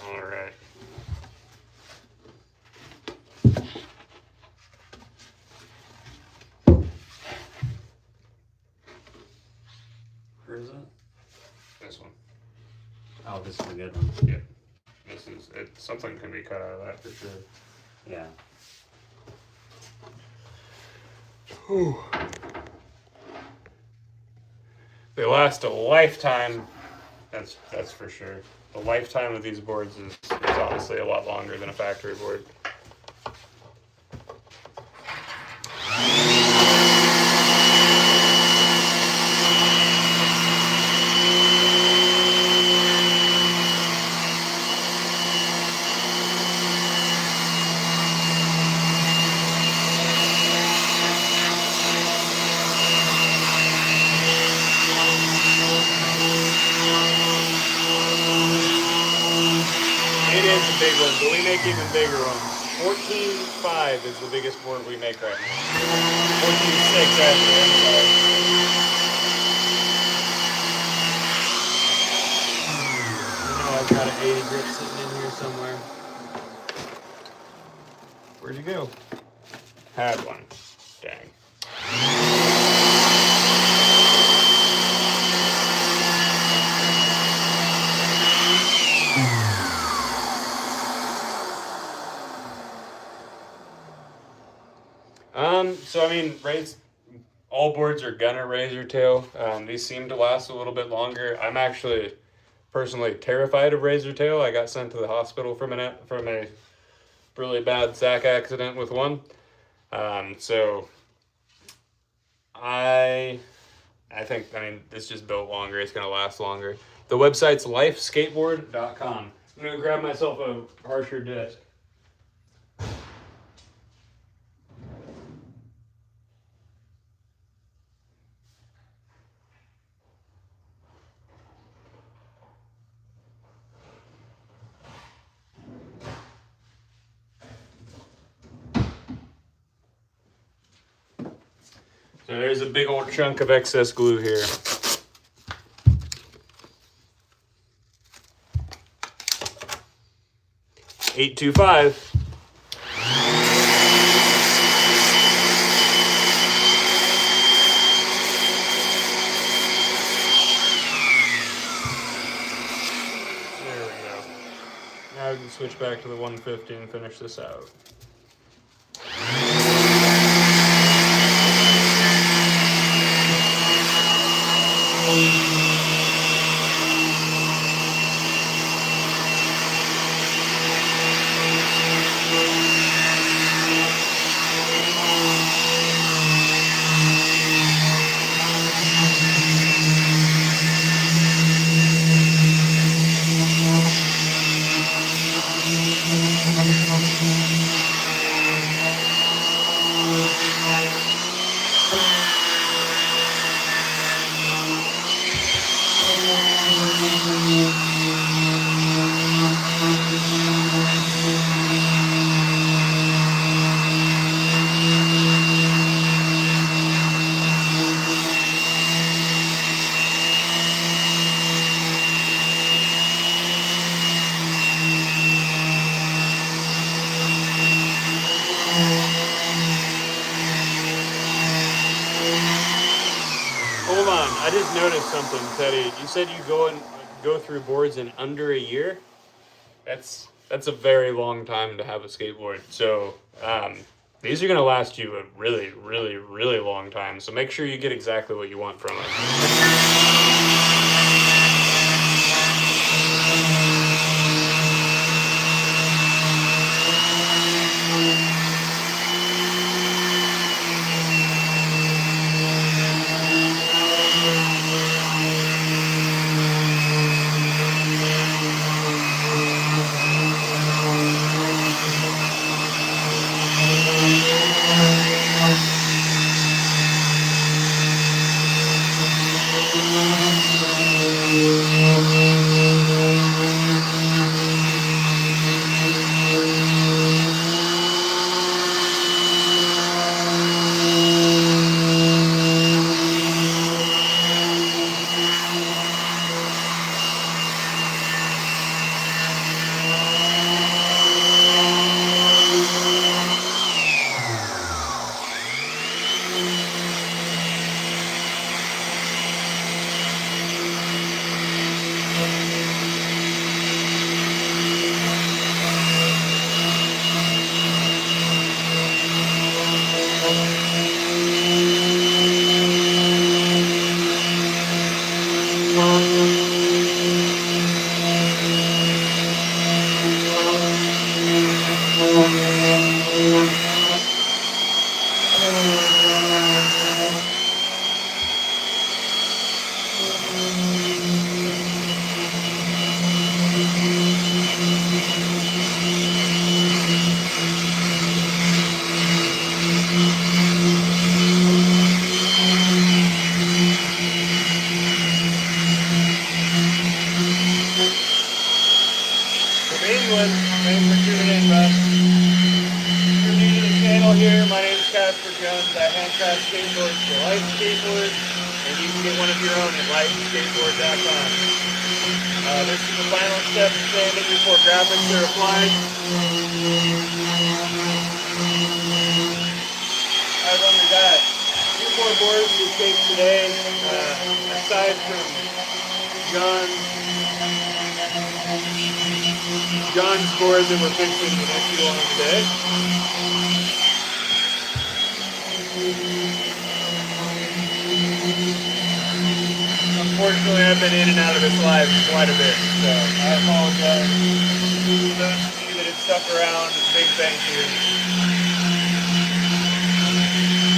Speaker 1: All right. Where is that? This one.
Speaker 2: Oh, this is a good one.
Speaker 1: Yeah. This is it. Something can be cut out of that for sure.
Speaker 2: Yeah.
Speaker 1: Whew. They last a lifetime. That's for sure. The lifetime of these boards is honestly a lot longer than a factory board. It is a big one, but we make even bigger ones. 14.5 is the biggest board we make right now. 14.6 actually, I'm sorry. I know I've got an 80 grit sitting in here somewhere. Where'd you go? Had one. Dang. So I mean, all boards are gonna razor tail. These seem to last a little bit longer. I'm actually personally terrified of razor tail. I got sent to the hospital from a really bad sack accident with one. So I think, this just built longer. It's gonna last longer. The website's lifeskateboard.com. I'm gonna grab myself a harsher disc. So there's a big old chunk of excess glue here. $8.25. There we go. Now we can switch back to the 150 and finish this out. I just noticed something, Teddy. You said you go through boards in under a year. That's a very long time to have a skateboard. So these are gonna last you a really, really, really long time. So make sure you get exactly what you want from it. Thanks for tuning in, bud. If you're new to the channel here, my name is Casper. I handcraft skateboards for Life Skateboards, and you can get one of your own at lifeskateboard.com. This is the final step of sanding before graphics are applied. I've only got 2 more boards to skate today, aside from John's board that we're fixing the next one today. Unfortunately, I've been in and out of his life quite a bit, so I apologize. To those of you that have stuck around, a big thank you.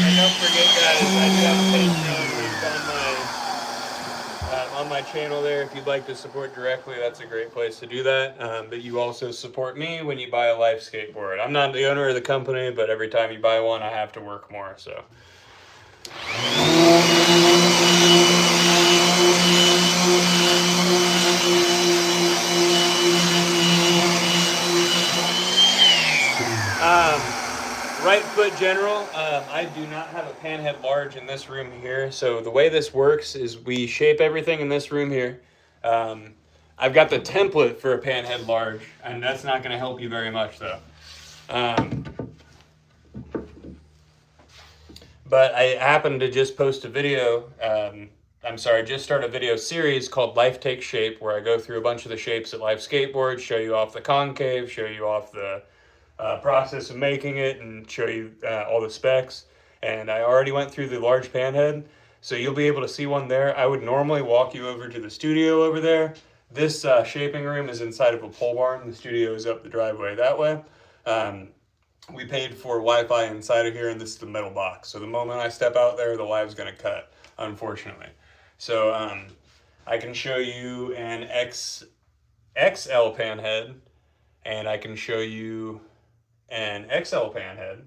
Speaker 1: And don't forget, guys, I do have a Patreon link on my channel there. If you'd like to support directly, that's a great place to do that. But you also support me when you buy a Life skateboard. I'm not the owner of the company, but every time you buy one, I have to work more, so. Right foot general, I do not have a panhead large in this room here. So the way this works is we shape everything in this room here. I've got the template for a panhead large, and that's not going to help you very much though. But I happened to just post a video, just start a video series called Life Takes Shape, where I go through a bunch of the shapes at Life Skateboards, show you off the concave, show you off the process of making it, and show you all the specs. And I already went through the large panhead, so you'll be able to see one there. I would normally walk you over to the studio over there. This shaping room is inside of a pole barn. The studio is up the driveway that way. We paid for Wi-Fi inside of here, and this is the metal box. So the moment I step out there, the live's going to cut, unfortunately. So I can show you an XL panhead, and I can show you an XL panhead.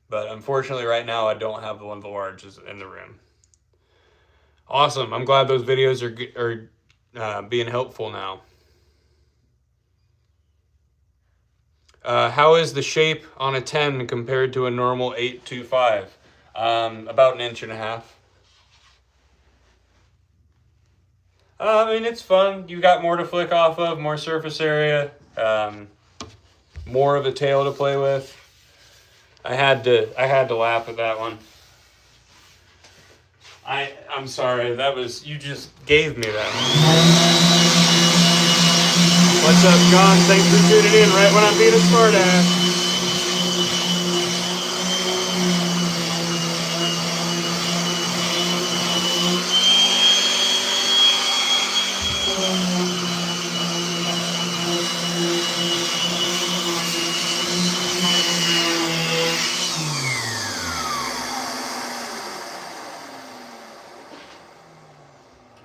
Speaker 1: But unfortunately, right now, I don't have one of the larges in the room. Awesome. I'm glad those videos are being helpful now. How is the shape on a 10 compared to a normal 825? About 1.5 inches. I mean, it's fun. You got more to flick off of, more surface area, more of a tail to play with. I had to laugh at that one. I'm sorry, that was, you just gave me that. What's up, John? Thanks for tuning in right when I'm being a smartass.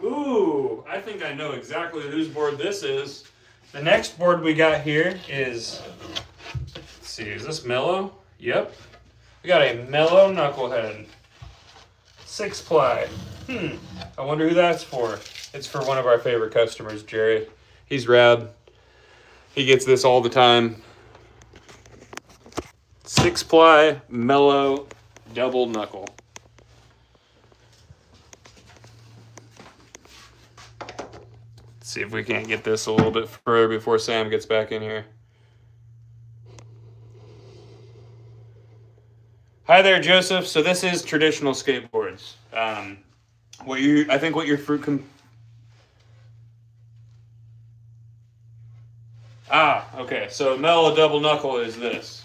Speaker 1: Ooh, I think I know exactly whose board this is. The next board we got here is, let's see, is this mellow? Yep. We got a mellow knucklehead. 6-ply. I wonder who that's for. It's for one of our favorite customers, Jerry. He's rad. He gets this all the time. 6-ply, mellow, double knuckle. Let's see if we can't get this a little bit further before Sam gets back in here. Hi there, Joseph. So this is traditional skateboards. What your fruit okay. So mellow double knuckle is this.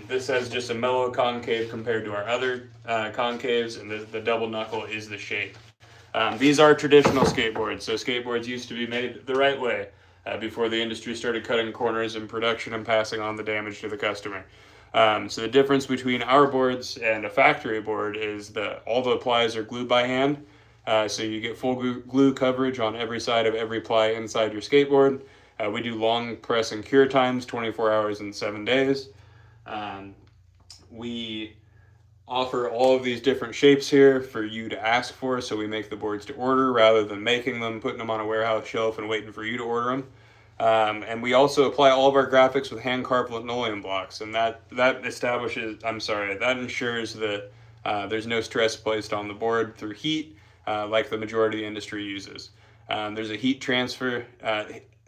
Speaker 1: This has just a mellow concave compared to our other concaves, and the double knuckle is the shape. These are traditional skateboards. So skateboards used to be made the right way before the industry started cutting corners in production and passing on the damage to the customer. So the difference between our boards and a factory board is that all the plies are glued by hand. So you get full glue coverage on every side of every ply inside your skateboard. We do long press and cure times, 24 hours and 7 days. We offer all of these different shapes here for you to ask for. So we make the boards to order rather than making them, putting them on a warehouse shelf and waiting for you to order them. And we also apply all of our graphics with hand-carved linoleum blocks, and that ensures that there's no stress placed on the board through heat, like the majority of the industry uses. There's a heat transfer.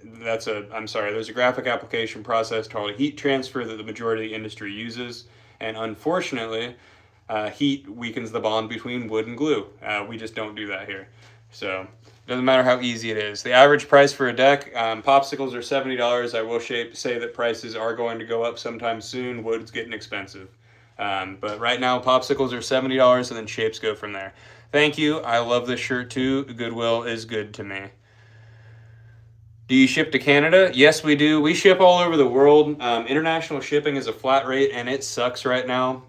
Speaker 1: There's a graphic application process called a heat transfer that the majority of the industry uses, and unfortunately, heat weakens the bond between wood and glue. We just don't do that here. So doesn't matter how easy it is. The average price for a deck, popsicles are $70. I will say that prices are going to go up sometime soon. Wood's getting expensive. But right now, popsicles are $70 and then shapes go from there. Thank you. I love this shirt too. Goodwill is good to me. Do you ship to Canada? Yes, we do. We ship all over the world. International shipping is a flat rate and it sucks right now.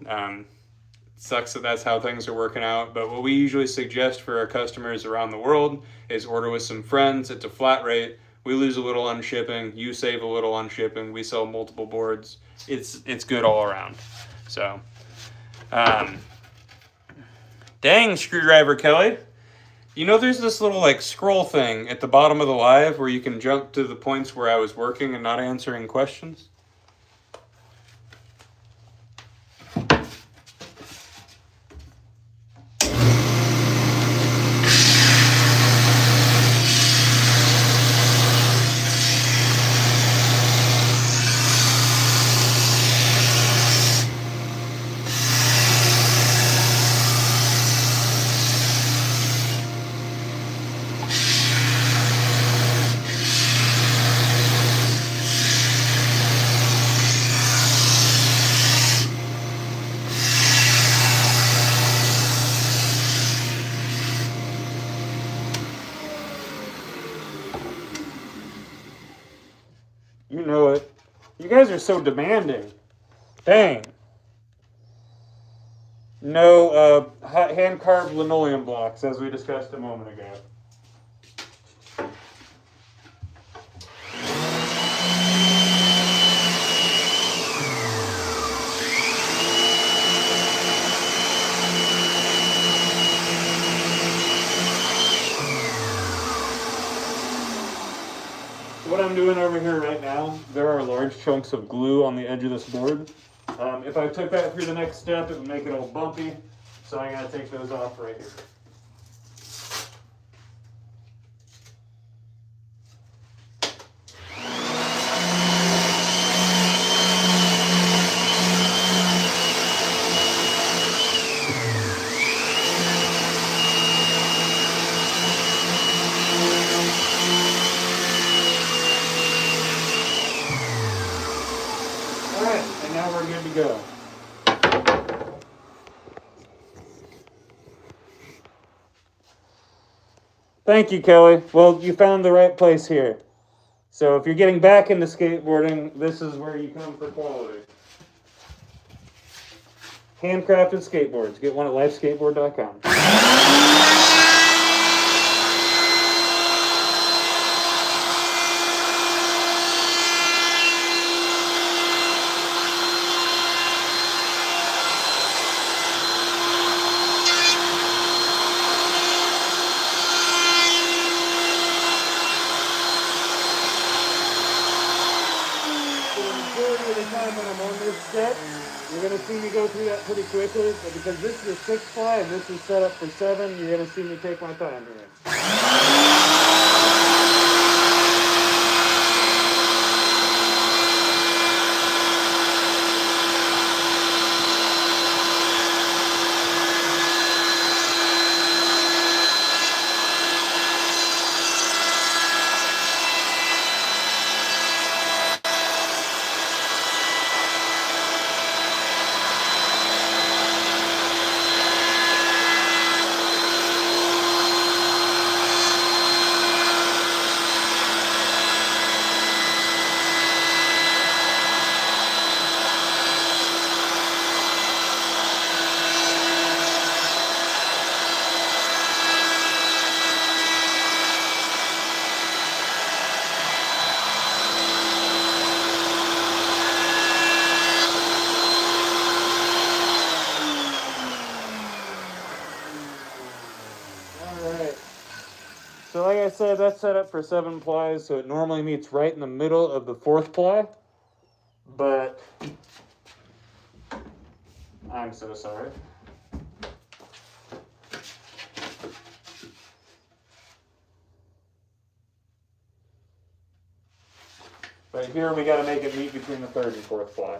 Speaker 1: Sucks that that's how things are working out, but what we usually suggest for our customers around the world is order with some friends. It's a flat rate. We lose a little on shipping. You save a little on shipping. We sell multiple boards. It's good all around. So, dang, Screwdriver Kelly. You know, there's this little like scroll thing at the bottom of the live where you can jump to the points where I was working and not answering questions. You know it. You guys are so demanding. Dang. No hand-carved linoleum blocks, as we discussed a moment ago. What I'm doing over here right now, there are large chunks of glue on the edge of this board. If I took that through the next step, it would make it all bumpy, so I'm going to take those off right here. Thank you, Kelly. Well, you found the right place here. So if you're getting back into skateboarding, this is where you come for quality. Handcrafted skateboards. Get one at lifeskateboard.com. When I'm on this set, you're going to see me go through that pretty quickly, but because this is a 6 ply and this is set up for 7, you're going to see me take my time here. So like I said, that's set up for 7 plies, so it normally meets right in the middle of the 4th ply. But I'm so sorry. But here we got to make it meet between the 3rd and 4th ply.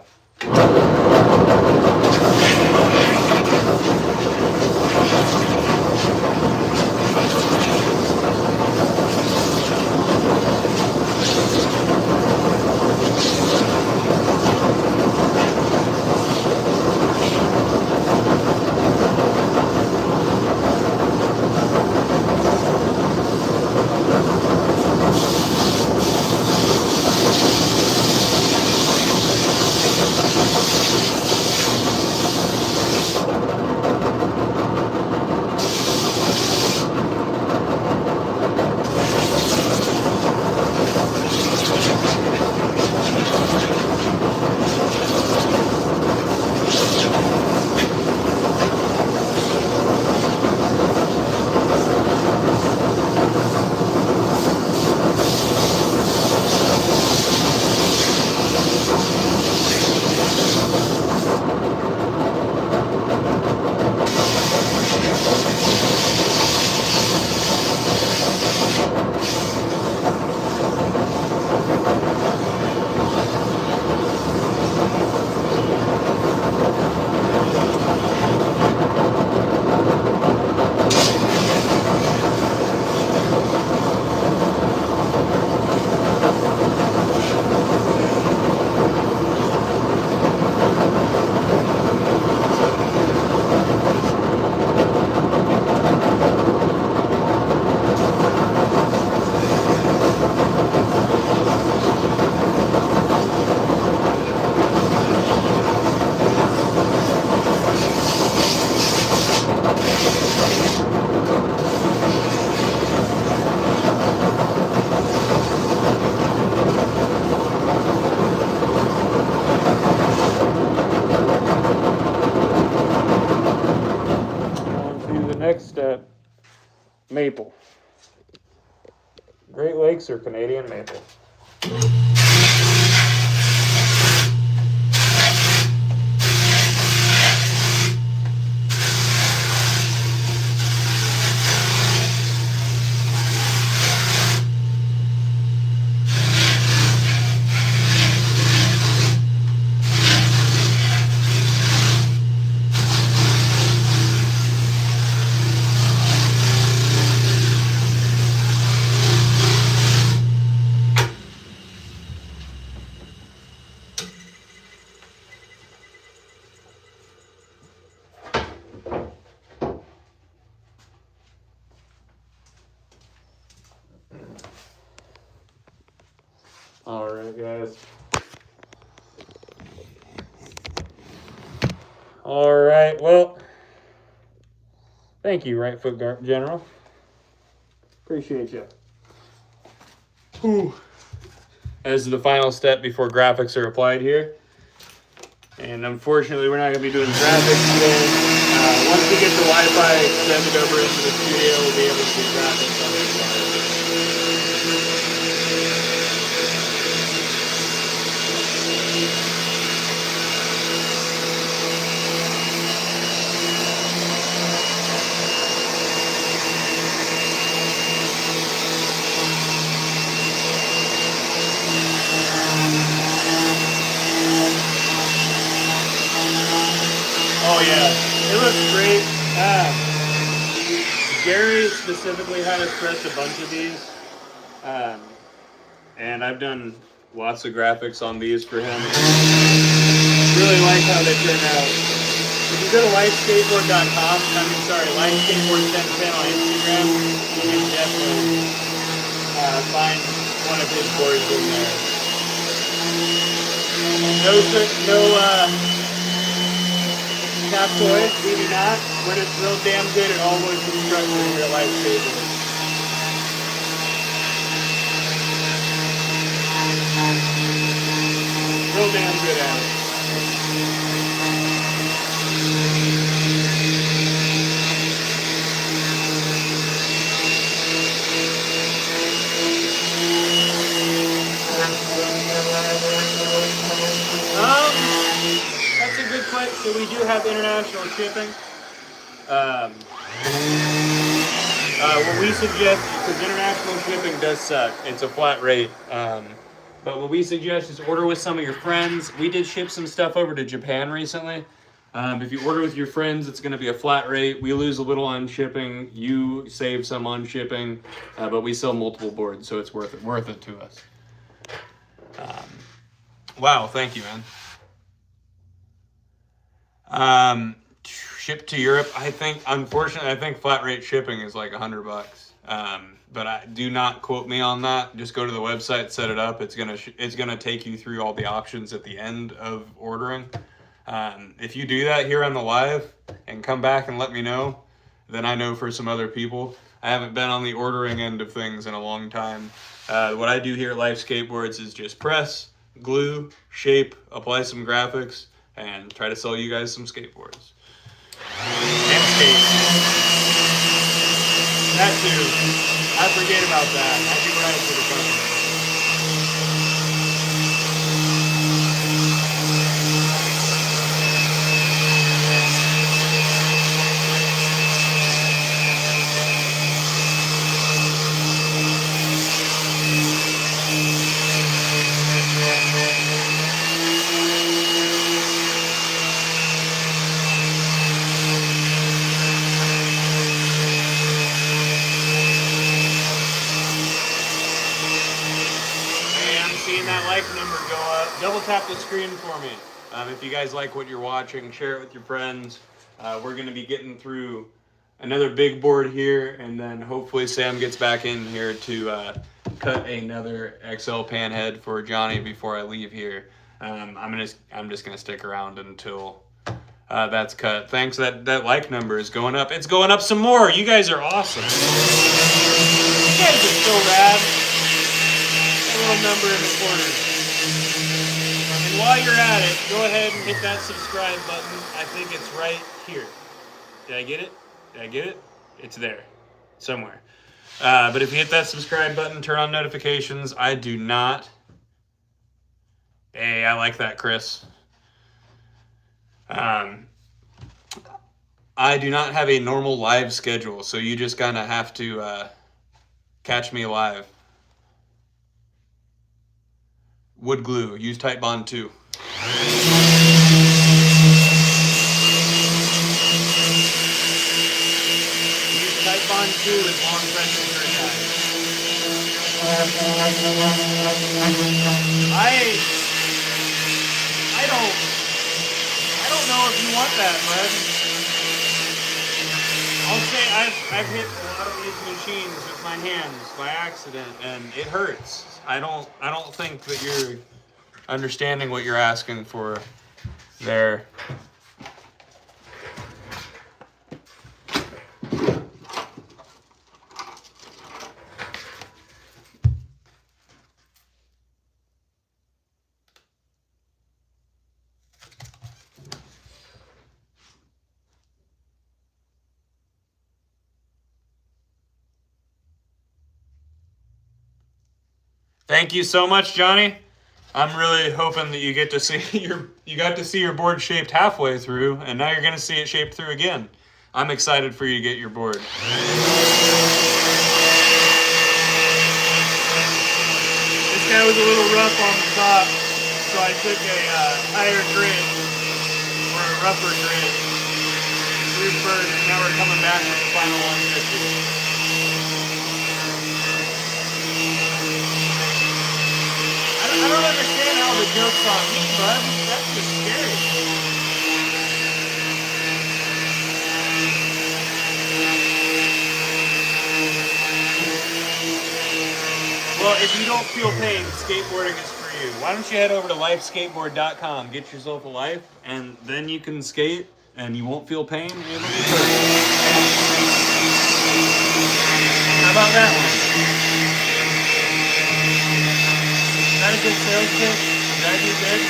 Speaker 1: Next step, maple. Great Lakes or Canadian maple. All right, guys. All right, well, thank you, Right Foot General. Appreciate you. Whew. This is the final step before graphics are applied here. And unfortunately, we're not going to be doing graphics today. Once we get the Wi-Fi extended over into the studio, we'll be able to do graphics on this side. Oh yeah, it looks great. Gary specifically had us press a bunch of these, and I've done lots of graphics on these for him. Really like how they turn out. If you go to lifeskateboard.com, lifeskateboards1010 on Instagram, you can definitely find one of his boards in there. No Cap toy, we do not, but it's real damn good at all wood construction here at Life Skateboards. Real damn good at it. That's a good question. So we do have international shipping. What we suggest, because international shipping does suck, it's a flat rate. But what we suggest is order with some of your friends. We did ship some stuff over to Japan recently. If you order with your friends, it's going to be a flat rate. We lose a little on shipping. You save some on shipping, but we sell multiple boards, so it's worth it to us. Wow, thank you, man. Shipped to Europe, unfortunately, I think flat rate shipping is like $100. But do not quote me on that. Just go to the website, set it up. It's gonna take you through all the options at the end of ordering. If you do that here on the live and come back and let me know, then I know for some other people. I haven't been on the ordering end of things in a long time. What I do here at Life Skateboards is just press, glue, shape, apply some graphics, and try to sell you guys some skateboards. And skates. That too. I forget about that. I do right for the company. Double tap the screen for me. If you guys like what you're watching, share it with your friends. We're going to be getting through another big board here, and then hopefully Sam gets back in here to cut another XL pan head for Johnny before I leave here. I'm just going to stick around until that's cut. Thanks, that like number is going up. It's going up some more. You guys are awesome. You guys are so rad. That little number in the corner. And while you're at it, go ahead and hit that subscribe button. I think it's right here. Did I get it? Did I get it? It's there. Somewhere. But if you hit that subscribe button, turn on notifications. I do not. Hey, I like that, Chris. I do not have a normal live schedule, so you just kind of have to catch me live. Wood glue. Use Tight Bond 2. Use Tight Bond 2 as long pressing for a time. I don't know if you want that, bud. I'll say I've hit a lot of these machines with my hands by accident, and it hurts. I don't think that you're understanding what you're asking for there. Thank you so much, Johnny. I'm really hoping that you get to see you got to see your board shaped halfway through, and now you're going to see it shaped through again. I'm excited for you to get your board. This guy was a little rough on the top, so I took a higher grit or a rougher grit through first, and now we're coming back with the final 150. I don't understand how the joke's on me, bud. That's just scary. Well, if you don't feel pain, skateboarding is for you. Why don't you head over to lifeskateboard.com, get yourself a life, and then you can skate, and you won't feel pain. It'll be perfect. How about that one? Is that a good sales pitch? Did I do good?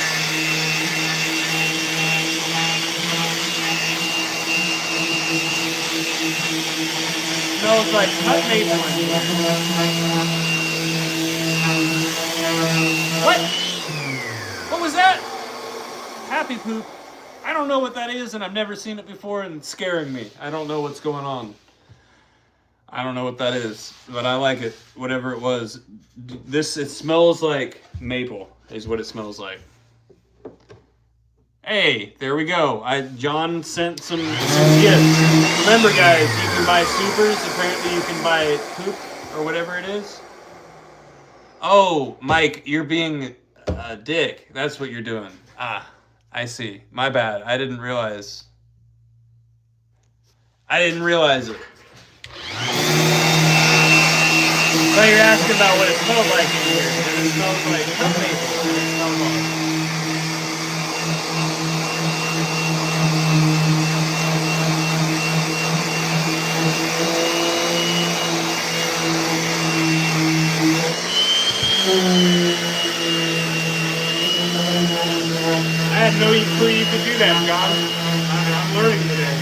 Speaker 1: Smells like cut maple. What? What was that? Happy poop. I don't know what that is, and I've never seen it before, and it's scaring me. I don't know what's going on. I don't know what that is, but I like it. Whatever it was. It smells like maple, is what it smells like. Hey, there we go. John sent some gifts. Remember, guys, you can buy supers. Apparently, you can buy poop or whatever it is. Oh, Mike, you're being a dick. That's what you're doing. Ah, I see. My bad. I didn't realize it. Well, you're asking about what it smells like in here. And it smells like cut maple. And it smells like... I had no clue you could do that, John. I'm learning today.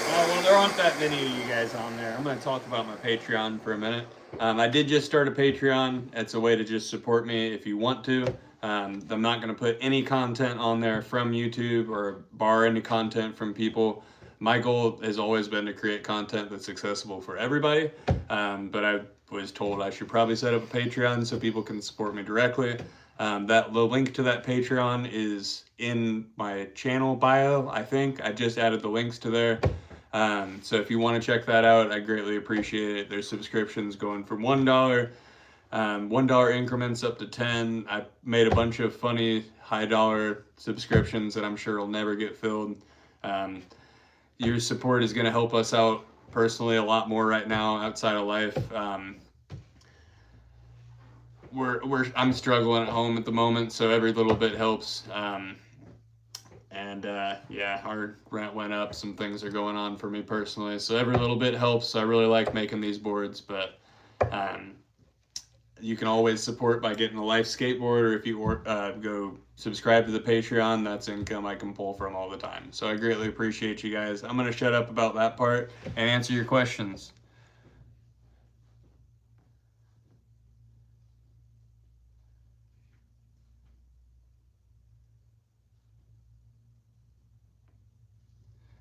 Speaker 1: Well, there aren't that many of you guys on there. I'm going to talk about my Patreon for a minute. I did just start a Patreon. It's a way to just support me if you want to. I'm not going to put any content on there from YouTube or bar any content from people. My goal has always been to create content that's accessible for everybody. But I was told I should probably set up a Patreon so people can support me directly. The link to that Patreon is in my channel bio, I think. I just added the links to there. So if you want to check that out, I greatly appreciate it. There's subscriptions going from $1, $1 increments up to 10. I made a bunch of funny high dollar subscriptions that I'm sure will never get filled. Your support is going to help us out personally a lot more right now outside of life. I'm struggling at home at the moment, so every little bit helps. Yeah, our rent went up. Some things are going on for me personally, so every little bit helps. I really like making these boards, but you can always support by getting a Life Skateboard, or if you go subscribe to the Patreon, that's income I can pull from all the time. So I greatly appreciate you guys. I'm going to shut up about that part and answer your questions.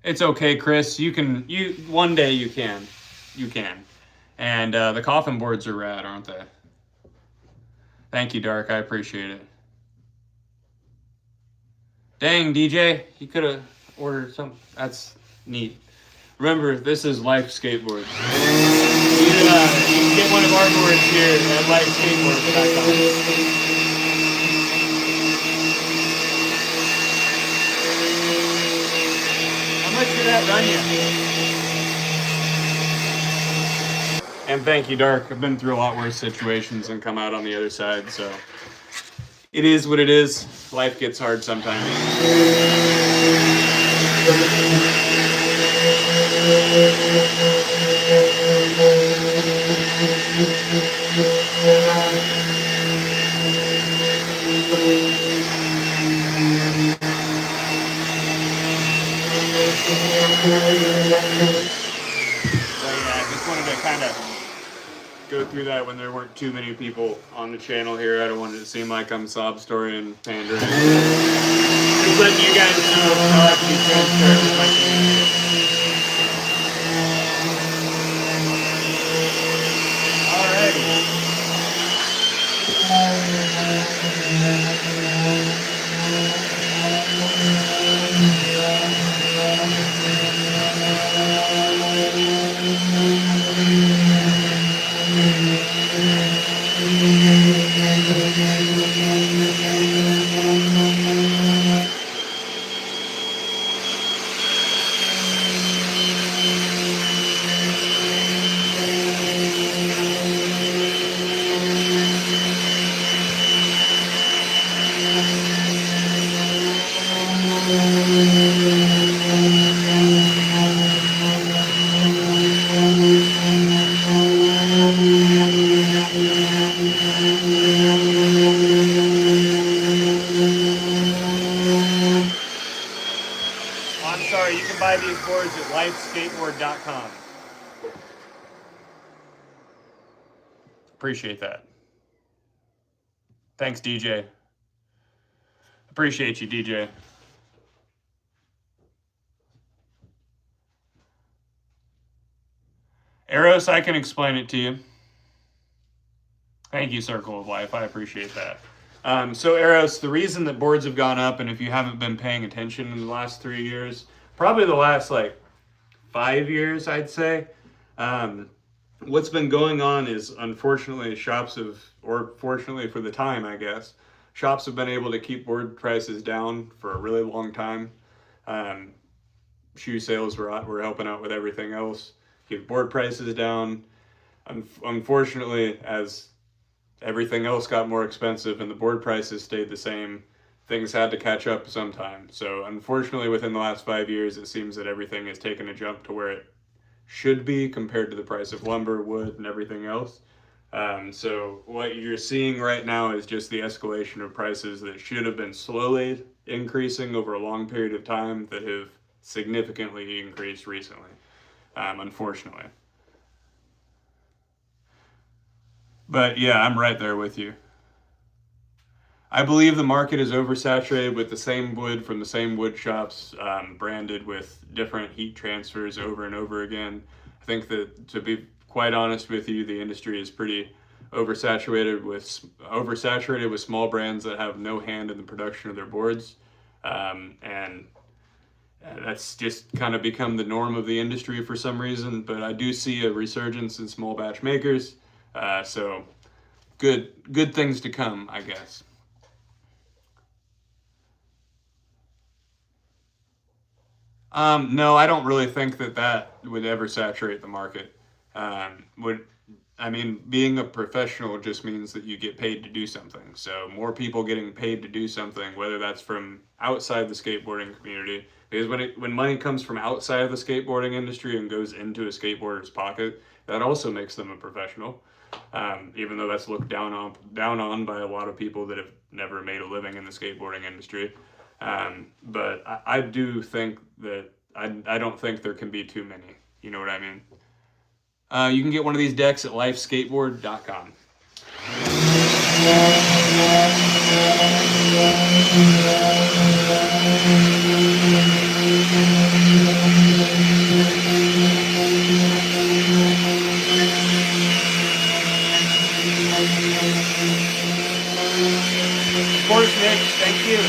Speaker 1: It's okay, Chris. One day you can. And the coffin boards are rad, aren't they? Thank you, Dark. I appreciate it. Dang, DJ, you could have ordered some. That's neat. Remember, this is Life Skateboards. You can get one of our boards here at lifeskateboards.com. How much did that run you? And thank you, Dark. I've been through a lot worse situations and come out on the other side, so it is what it is. Life gets hard sometimes. So yeah, I just wanted to kind of go through that when there weren't too many people on the channel here. I don't want it to seem like I'm sob story and pandering. Just letting you guys know how I have to be transparent with my community. I'm sorry, you can buy these boards at lifeskateboard.com. Appreciate that. Thanks, DJ. Appreciate you, DJ. Eros, I can explain it to you. Thank you, Circle of Life. I appreciate that. So, Eros, the reason that boards have gone up, and if you haven't been paying attention in the last 3 years, probably the last 5 years, I'd say, what's been going on is, unfortunately, or fortunately for the time, I guess, shops have been able to keep board prices down for a really long time. Shoe sales were helping out with everything else. Keep board prices down. Unfortunately, as everything else got more expensive and the board prices stayed the same, things had to catch up sometime. So unfortunately, within the last 5 years, it seems that everything has taken a jump to where it should be compared to the price of lumber, wood, and everything else. So what you're seeing right now is just the escalation of prices that should have been slowly increasing over a long period of time that have significantly increased recently, unfortunately. But yeah, I'm right there with you. I believe the market is oversaturated with the same wood from the same wood shops, branded with different heat transfers over and over again. I think that, to be quite honest with you, the industry is pretty oversaturated with small brands that have no hand in the production of their boards, and that's just kind of become the norm of the industry for some reason. But I do see a resurgence in small batch makers, so good things to come, I guess. No, I don't really think that would ever saturate the market. Being a professional just means that you get paid to do something. So more people getting paid to do something, whether that's from outside the skateboarding community, because when money comes from outside of the skateboarding industry and goes into a skateboarder's pocket, that also makes them a professional. even though that's looked down on by a lot of people that have never made a living in the skateboarding industry. But I do think that I don't think there can be too many. You know what I mean? You can get one of these decks at lifeskateboard.com. Of course, Nick. Thank you.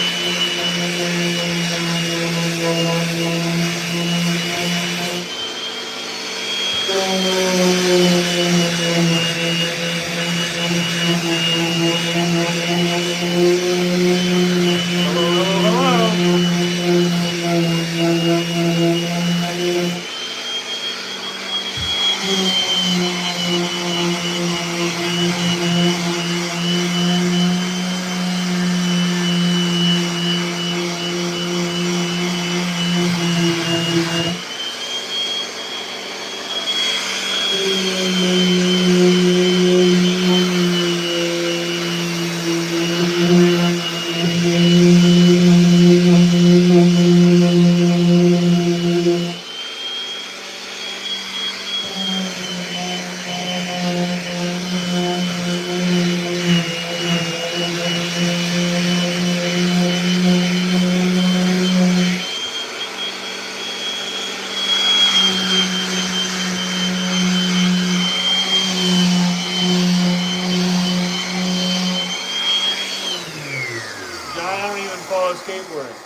Speaker 1: Skateboarding.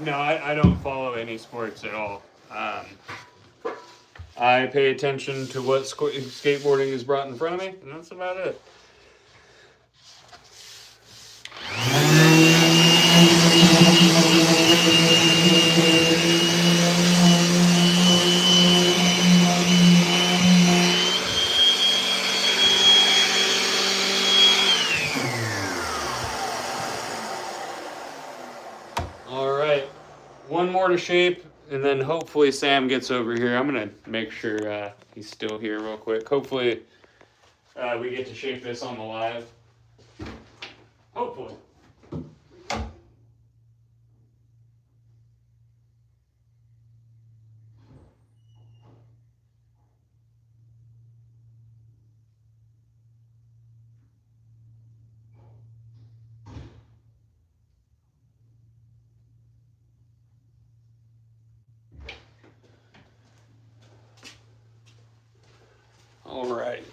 Speaker 1: No, I don't follow any sports at all. I pay attention to what skateboarding is brought in front of me, and that's about it. All right, one more to shape, and then hopefully Sam gets over here. I'm gonna make sure he's still here real quick. Hopefully we get to shape this on the live. Hopefully. All right.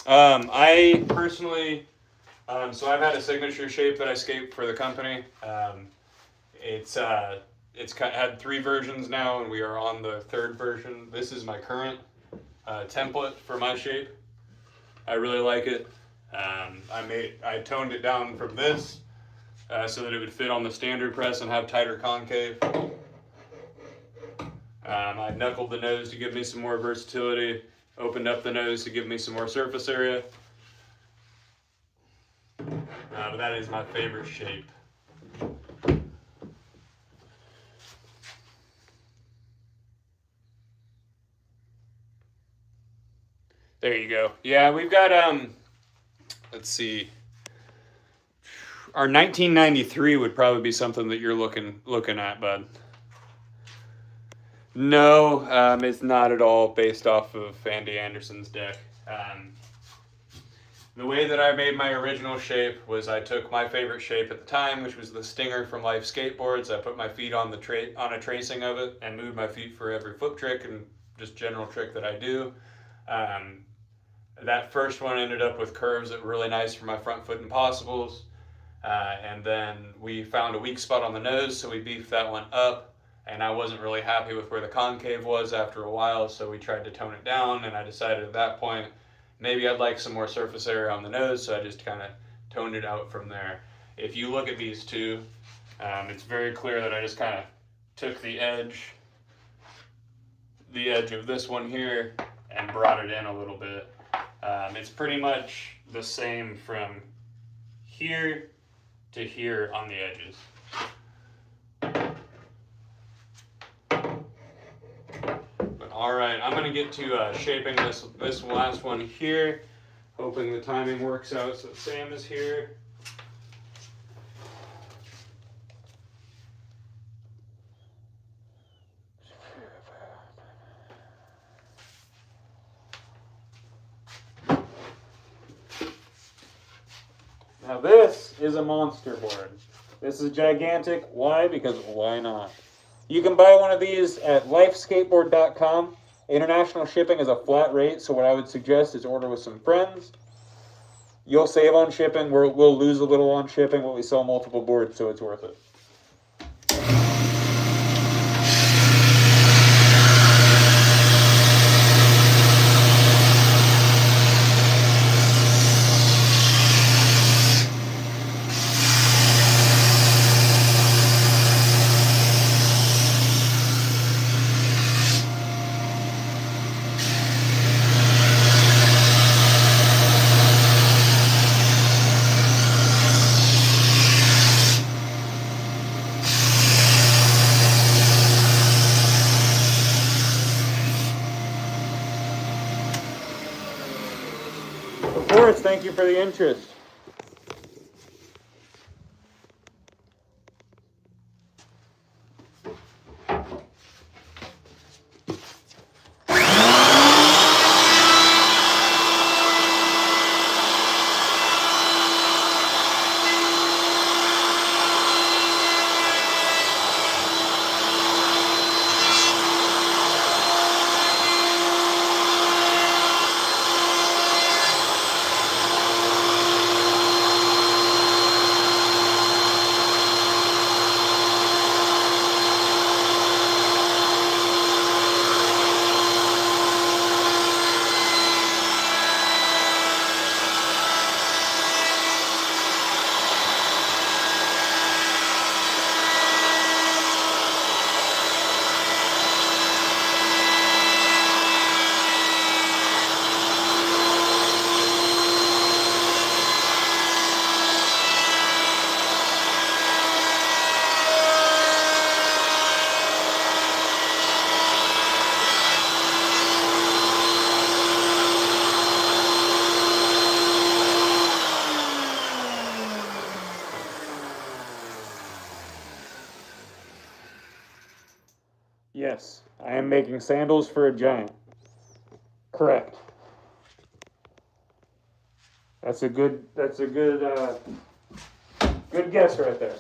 Speaker 1: I personally, so I've had a signature shape that I skate for the company. It's had 3 versions now, and we are on the 3rd version. This is my current template for my shape. I really like it. I toned it down from this so that it would fit on the standard press and have tighter concave. I knuckled the nose to give me some more versatility, opened up the nose to give me some more surface area. But that is my favorite shape. There you go. Yeah, we've got, let's see. Our 1993 would probably be something that you're looking at, bud. No, it's not at all based off of Andy Anderson's deck. The way that I made my original shape was I took my favorite shape at the time, which was the Stinger from Life Skateboards. I put my feet on on a tracing of it and moved my feet for every foot trick and just general trick that I do. That first one ended up with curves that were really nice for my front foot impossibles. And then we found a weak spot on the nose, so we beefed that one up. And I wasn't really happy with where the concave was after a while, so we tried to tone it down, and I decided at that point maybe I'd like some more surface area on the nose, so I just kind of toned it out from there. If you look at these two, it's very clear that I just kind of took the edge of this one here and brought it in a little bit. It's pretty much the same from here to here on the edges. But All right, I'm gonna get to shaping this last one here. Hoping the timing works out so Sam is here. Now this is a monster board. This is gigantic. Why? Because why not? You can buy one of these at lifeskateboard.com. International shipping is a flat rate, so what I would suggest is order with some friends. You'll save on shipping. We'll lose a little on shipping, but we sell multiple boards, so it's worth it. Of course, thank you for the interest. Yes, I am making sandals for a giant. Correct. That's a good good guess right there.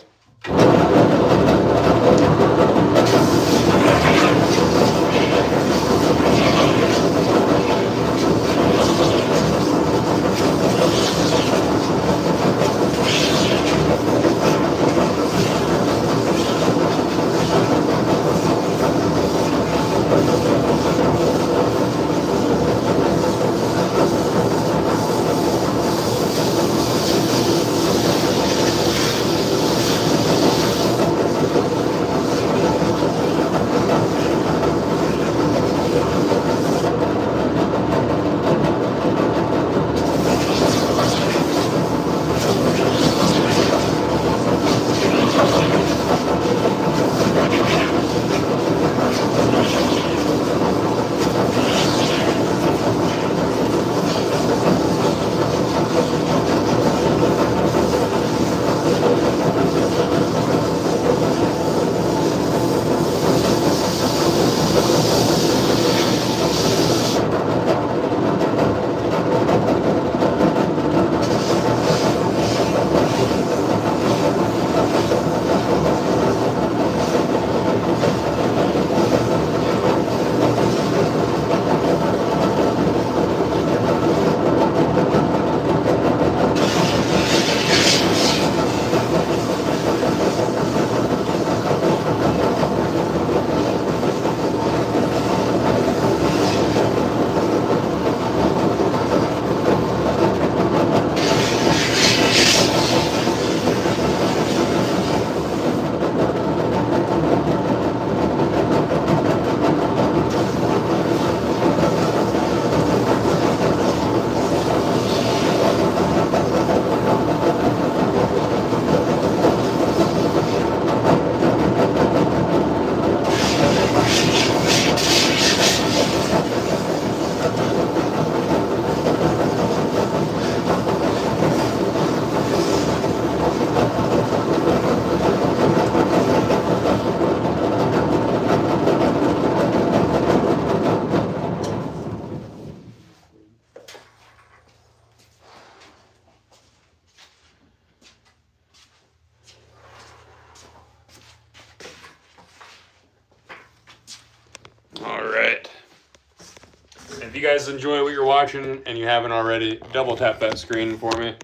Speaker 1: you guys enjoy what you're watching and you haven't already, double tap that screen for me.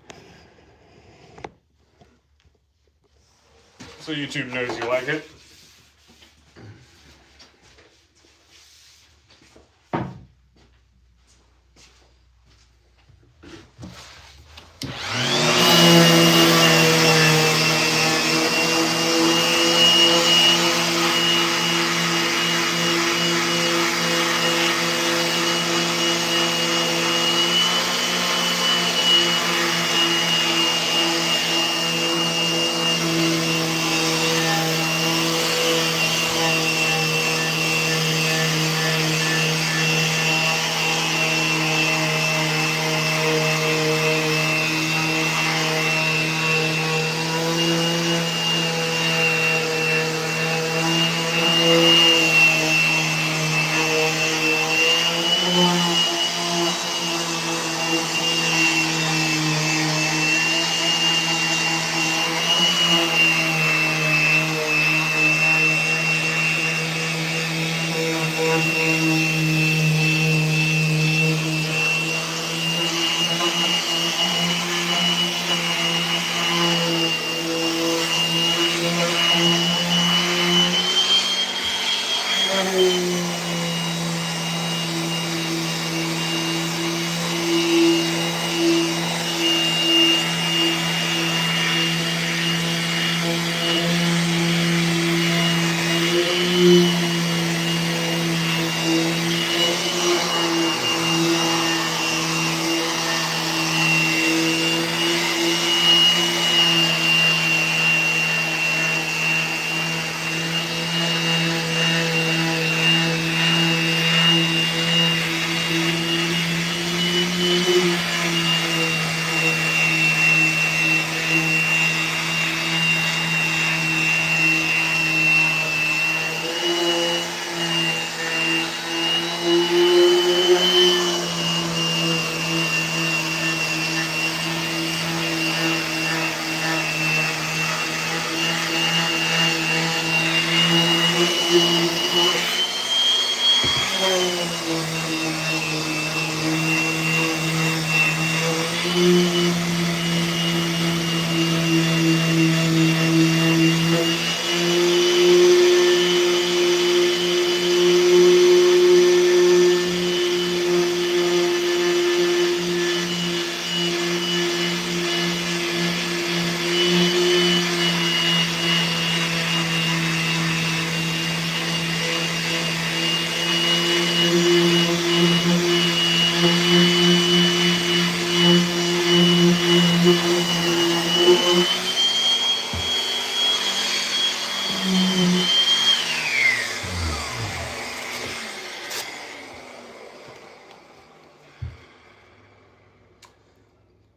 Speaker 1: So YouTube knows you like it.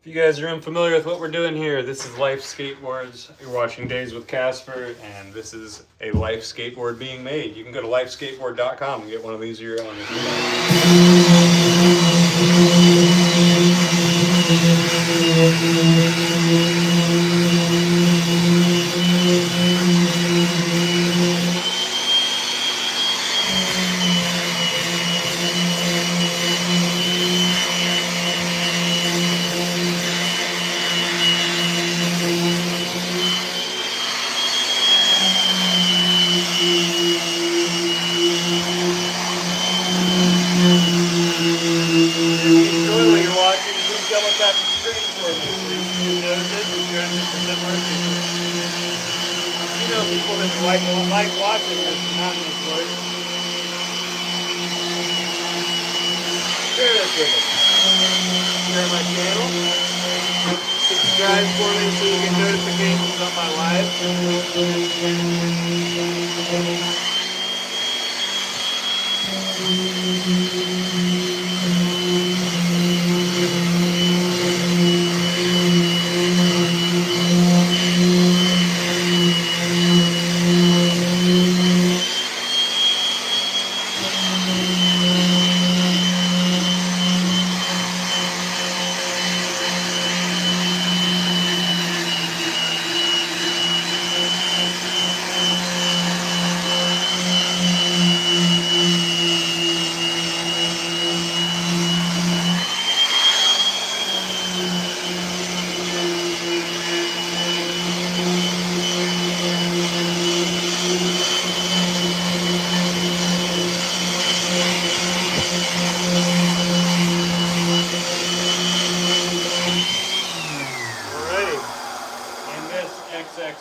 Speaker 1: If you guys are unfamiliar with what we're doing here, this is Life Skateboards. You're watching Days with Casper, and this is a Life Skateboard being made. You can go to lifeskateboard.com and get one of these of your own if you people that like watching this and not enjoy it. Share this with them. Share my channel. Subscribe for me so you get notifications on my live.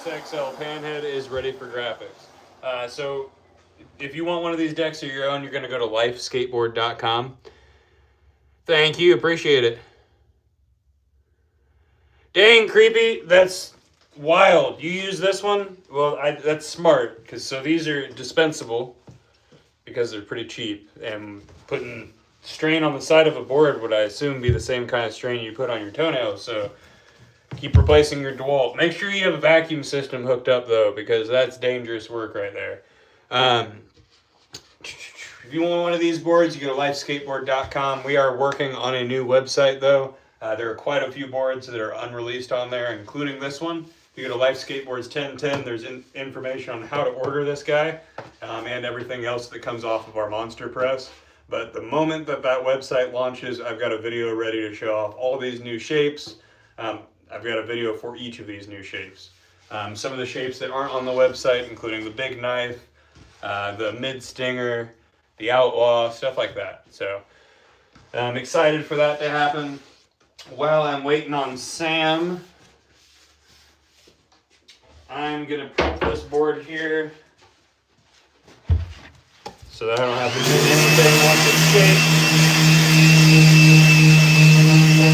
Speaker 1: XXL panhead is ready for graphics. So if you want one of these decks of your own, you're going to go to lifeskateboard.com. Thank you, appreciate it. Dang, creepy, that's wild. You use this one? Well, that's smart, because so these are dispensable because they're pretty cheap, and putting strain on the side of a board would, I assume, be the same kind of strain you put on your toenails, so keep replacing your DeWalt. Make sure you have a vacuum system hooked up, though, because that's dangerous work right there. If you want one of these boards, you go to lifeskateboard.com. We are working on a new website, though. There are quite a few boards that are unreleased on there, including this one. If you go to Life Skateboards 1010, there's information on how to order this guy and everything else that comes off of our monster press. But the moment that website launches, I've got a video ready to show off all these new shapes. I've got a video for each of these new shapes. Some of the shapes that aren't on the website, including the big knife, the mid stinger, the outlaw, stuff like that. So I'm excited for that to happen. While I'm waiting on Sam, I'm gonna prep this board here so that I don't have to do anything once it's shaped.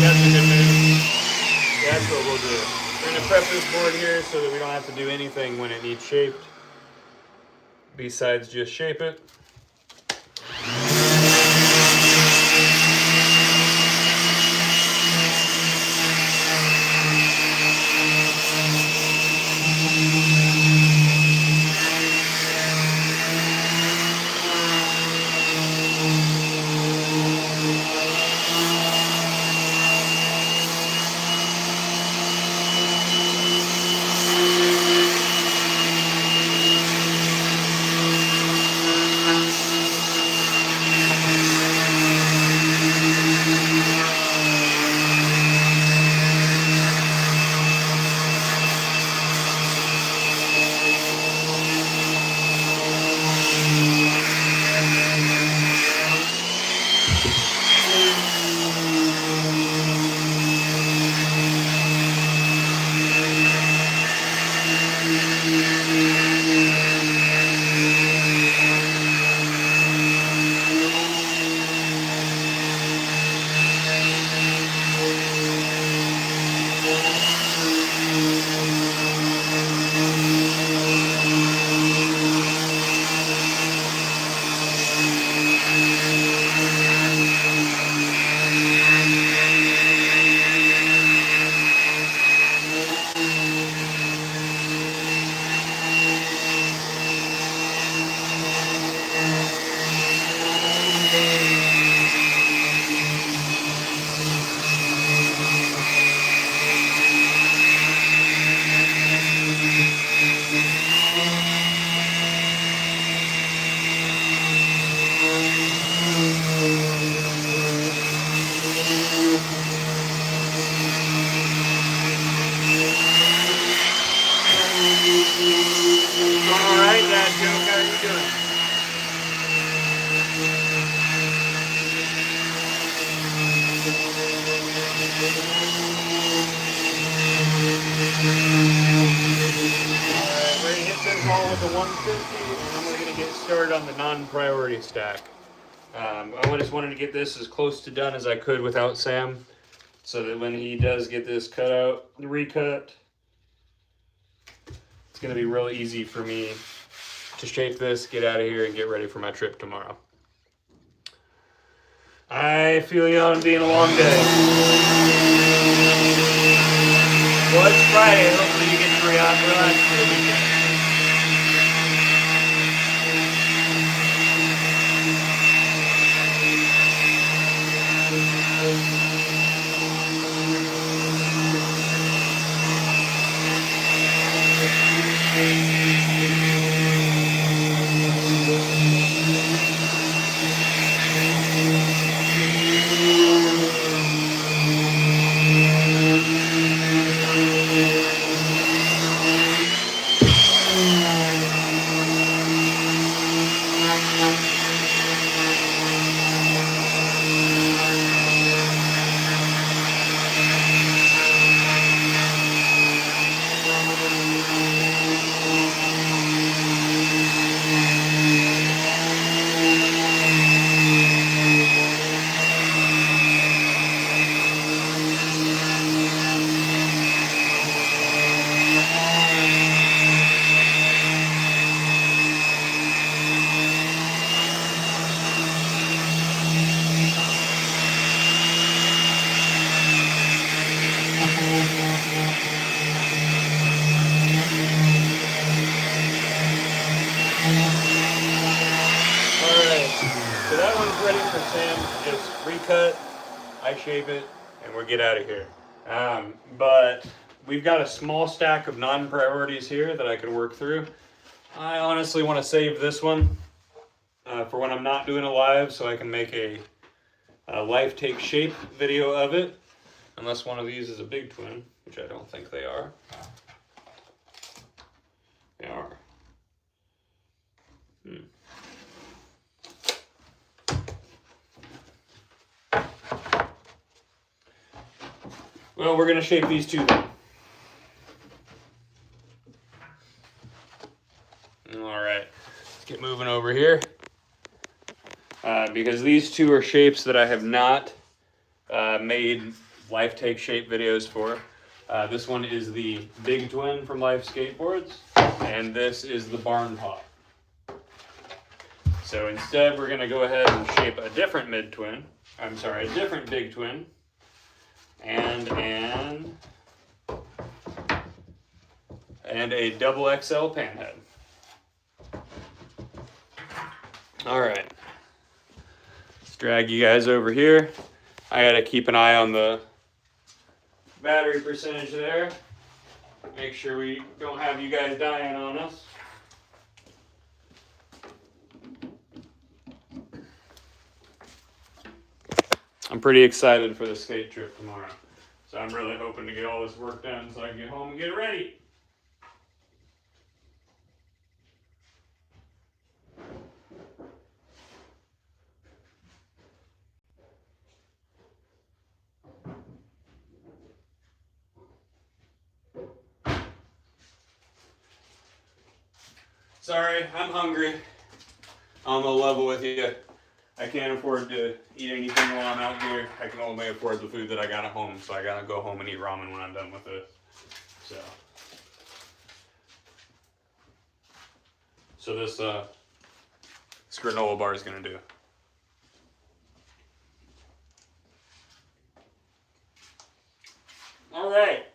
Speaker 1: That's a good move. That's what we'll do. We're gonna prep this board here so that we don't have to do anything when it needs shaped, besides just shape it. The 150, and then we're going to get started on the non-priority stack. I just wanted to get this as close to done as I could without Sam, so that when he does get this cut out, recut, it's going to be real easy for me to shape this, get out of here, and get ready for my trip tomorrow. I feel you on being a long day. Well, it's Friday. Hopefully you get to relax for the weekend. Alright, so that one's ready for Sam to just recut, I shape it, and we'll get out of here. But we've got a small stack of non-priorities here that I can work through. I honestly want to save this one for when I'm not doing a live, so I can make a life take shape video of it. Unless one of these is a big twin, which I don't think they are. They are. Well, we're going to shape these two then. Alright, let's get moving over here. Because these two are shapes that I have not made Life Take Shape videos for. This one is the Big Twin from Life Skateboards, and this is the Barn Top. So instead, we're going to go ahead and shape a different mid-twin. I'm sorry, a different Big Twin. And a double XL panhead. Alright. Let's drag you guys over here. I gotta keep an eye on the battery percentage there. Make sure we don't have you guys dying on us. I'm pretty excited for the skate trip tomorrow. So I'm really hoping to get all this work done so I can get home and get ready. Sorry, I'm hungry. I'm on level with you. I can't afford to eat anything while I'm out here. I can only afford the food that I got at home, so I gotta go home and eat ramen when I'm done with this. So this granola bar is gonna do. All right.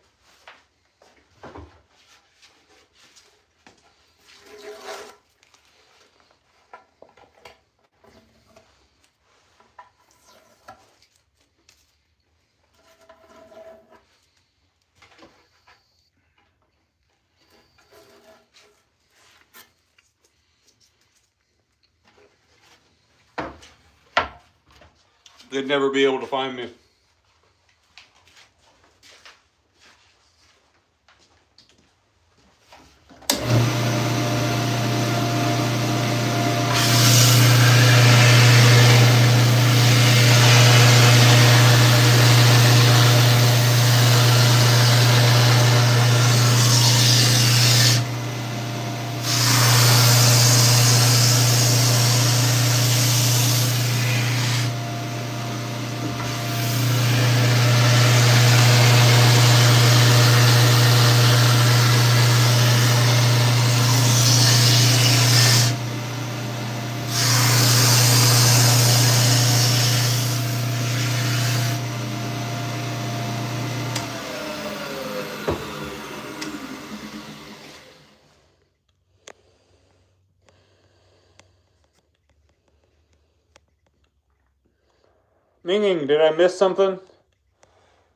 Speaker 1: They'd never be able to find me. Minging, did I miss something?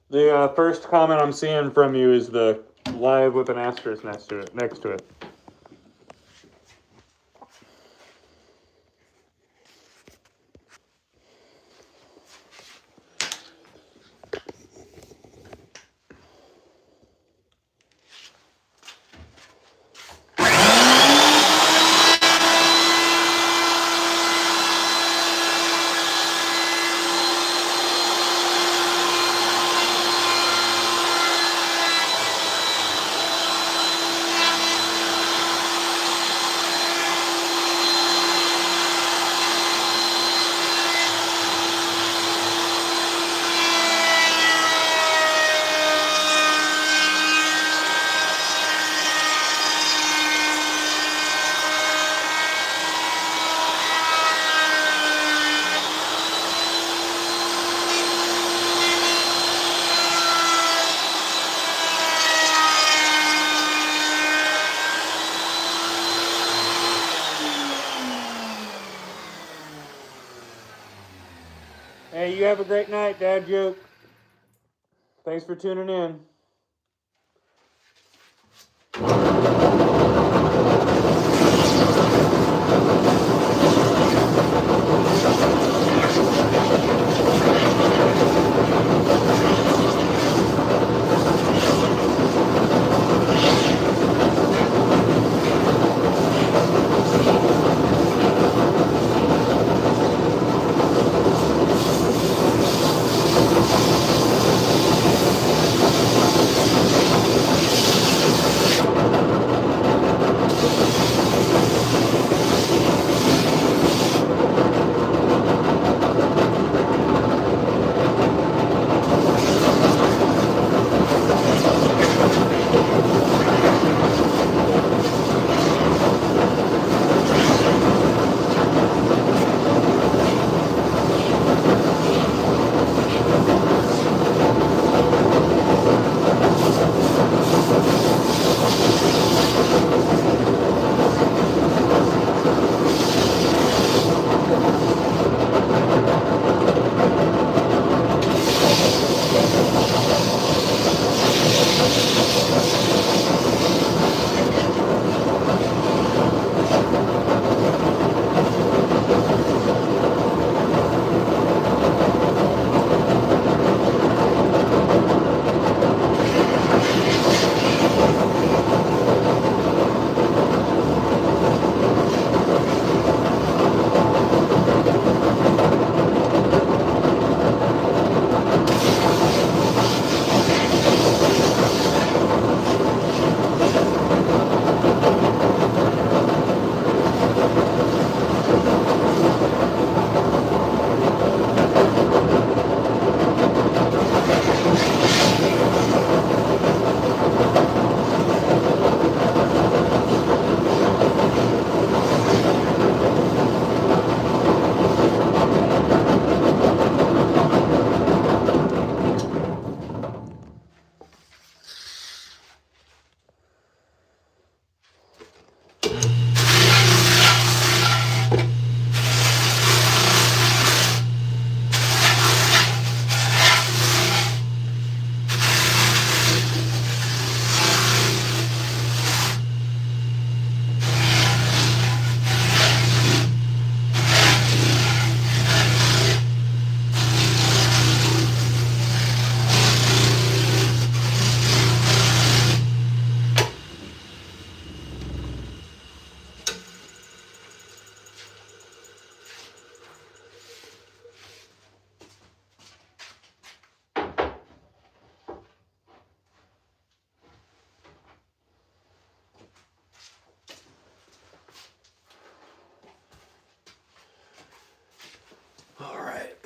Speaker 1: The first comment I'm seeing from you is the live with an asterisk next to it. you have a great night, Dad Joke. Thanks for tuning in. All right.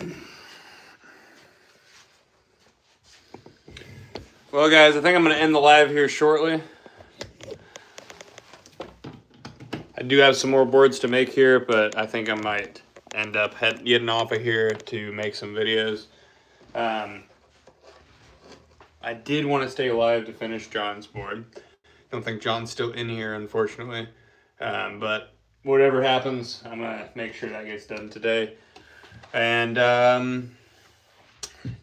Speaker 1: Well, guys, I think I'm going to end the live here shortly. I do have some more boards to make here, but I think I might end up getting off of here to make some videos. I did want to stay alive to finish John's board. Don't think John's still in here, unfortunately. But whatever happens, I'm going to make sure that gets done today. And,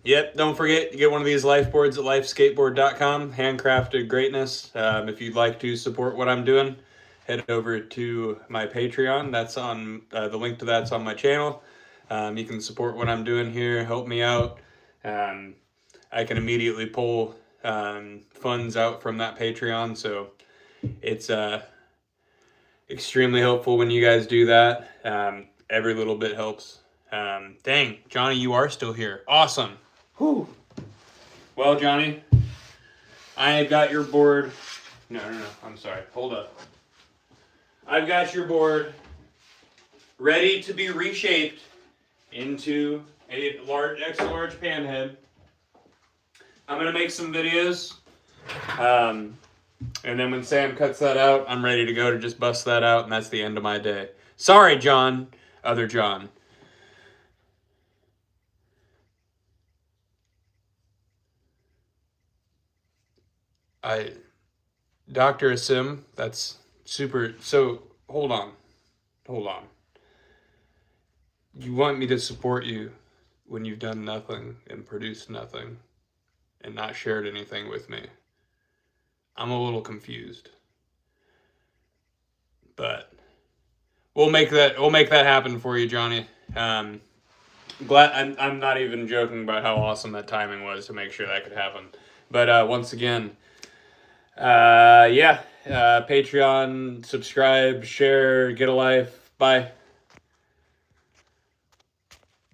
Speaker 1: yep, don't forget, you get one of these life boards at lifeskateboard.com. Handcrafted greatness. If you'd like to support what I'm doing, head over to my Patreon. That's on, the link to that's on my channel. You can support what I'm doing here, help me out. I can immediately pull funds out from that Patreon, so it's extremely helpful when you guys do that. Every little bit helps. Dang, Johnny, you are still here. Awesome. Whew. Well, Johnny, I got your board. No, I'm sorry. Hold up. I've got your board ready to be reshaped into a large, extra large pan head. I'm going to make some videos. And then when Sam cuts that out, I'm ready to go to just bust that out, and that's the end of my day. Sorry, John. Other John. Dr. Asim, that's super. So, hold on. You want me to support you. when you've done nothing and produced nothing and not shared anything with me. I'm a little confused. But we'll make that happen for you, Johnny. I'm not even joking about how awesome that timing was to make sure that could happen. But once again, Patreon, subscribe, share, get a life. Bye.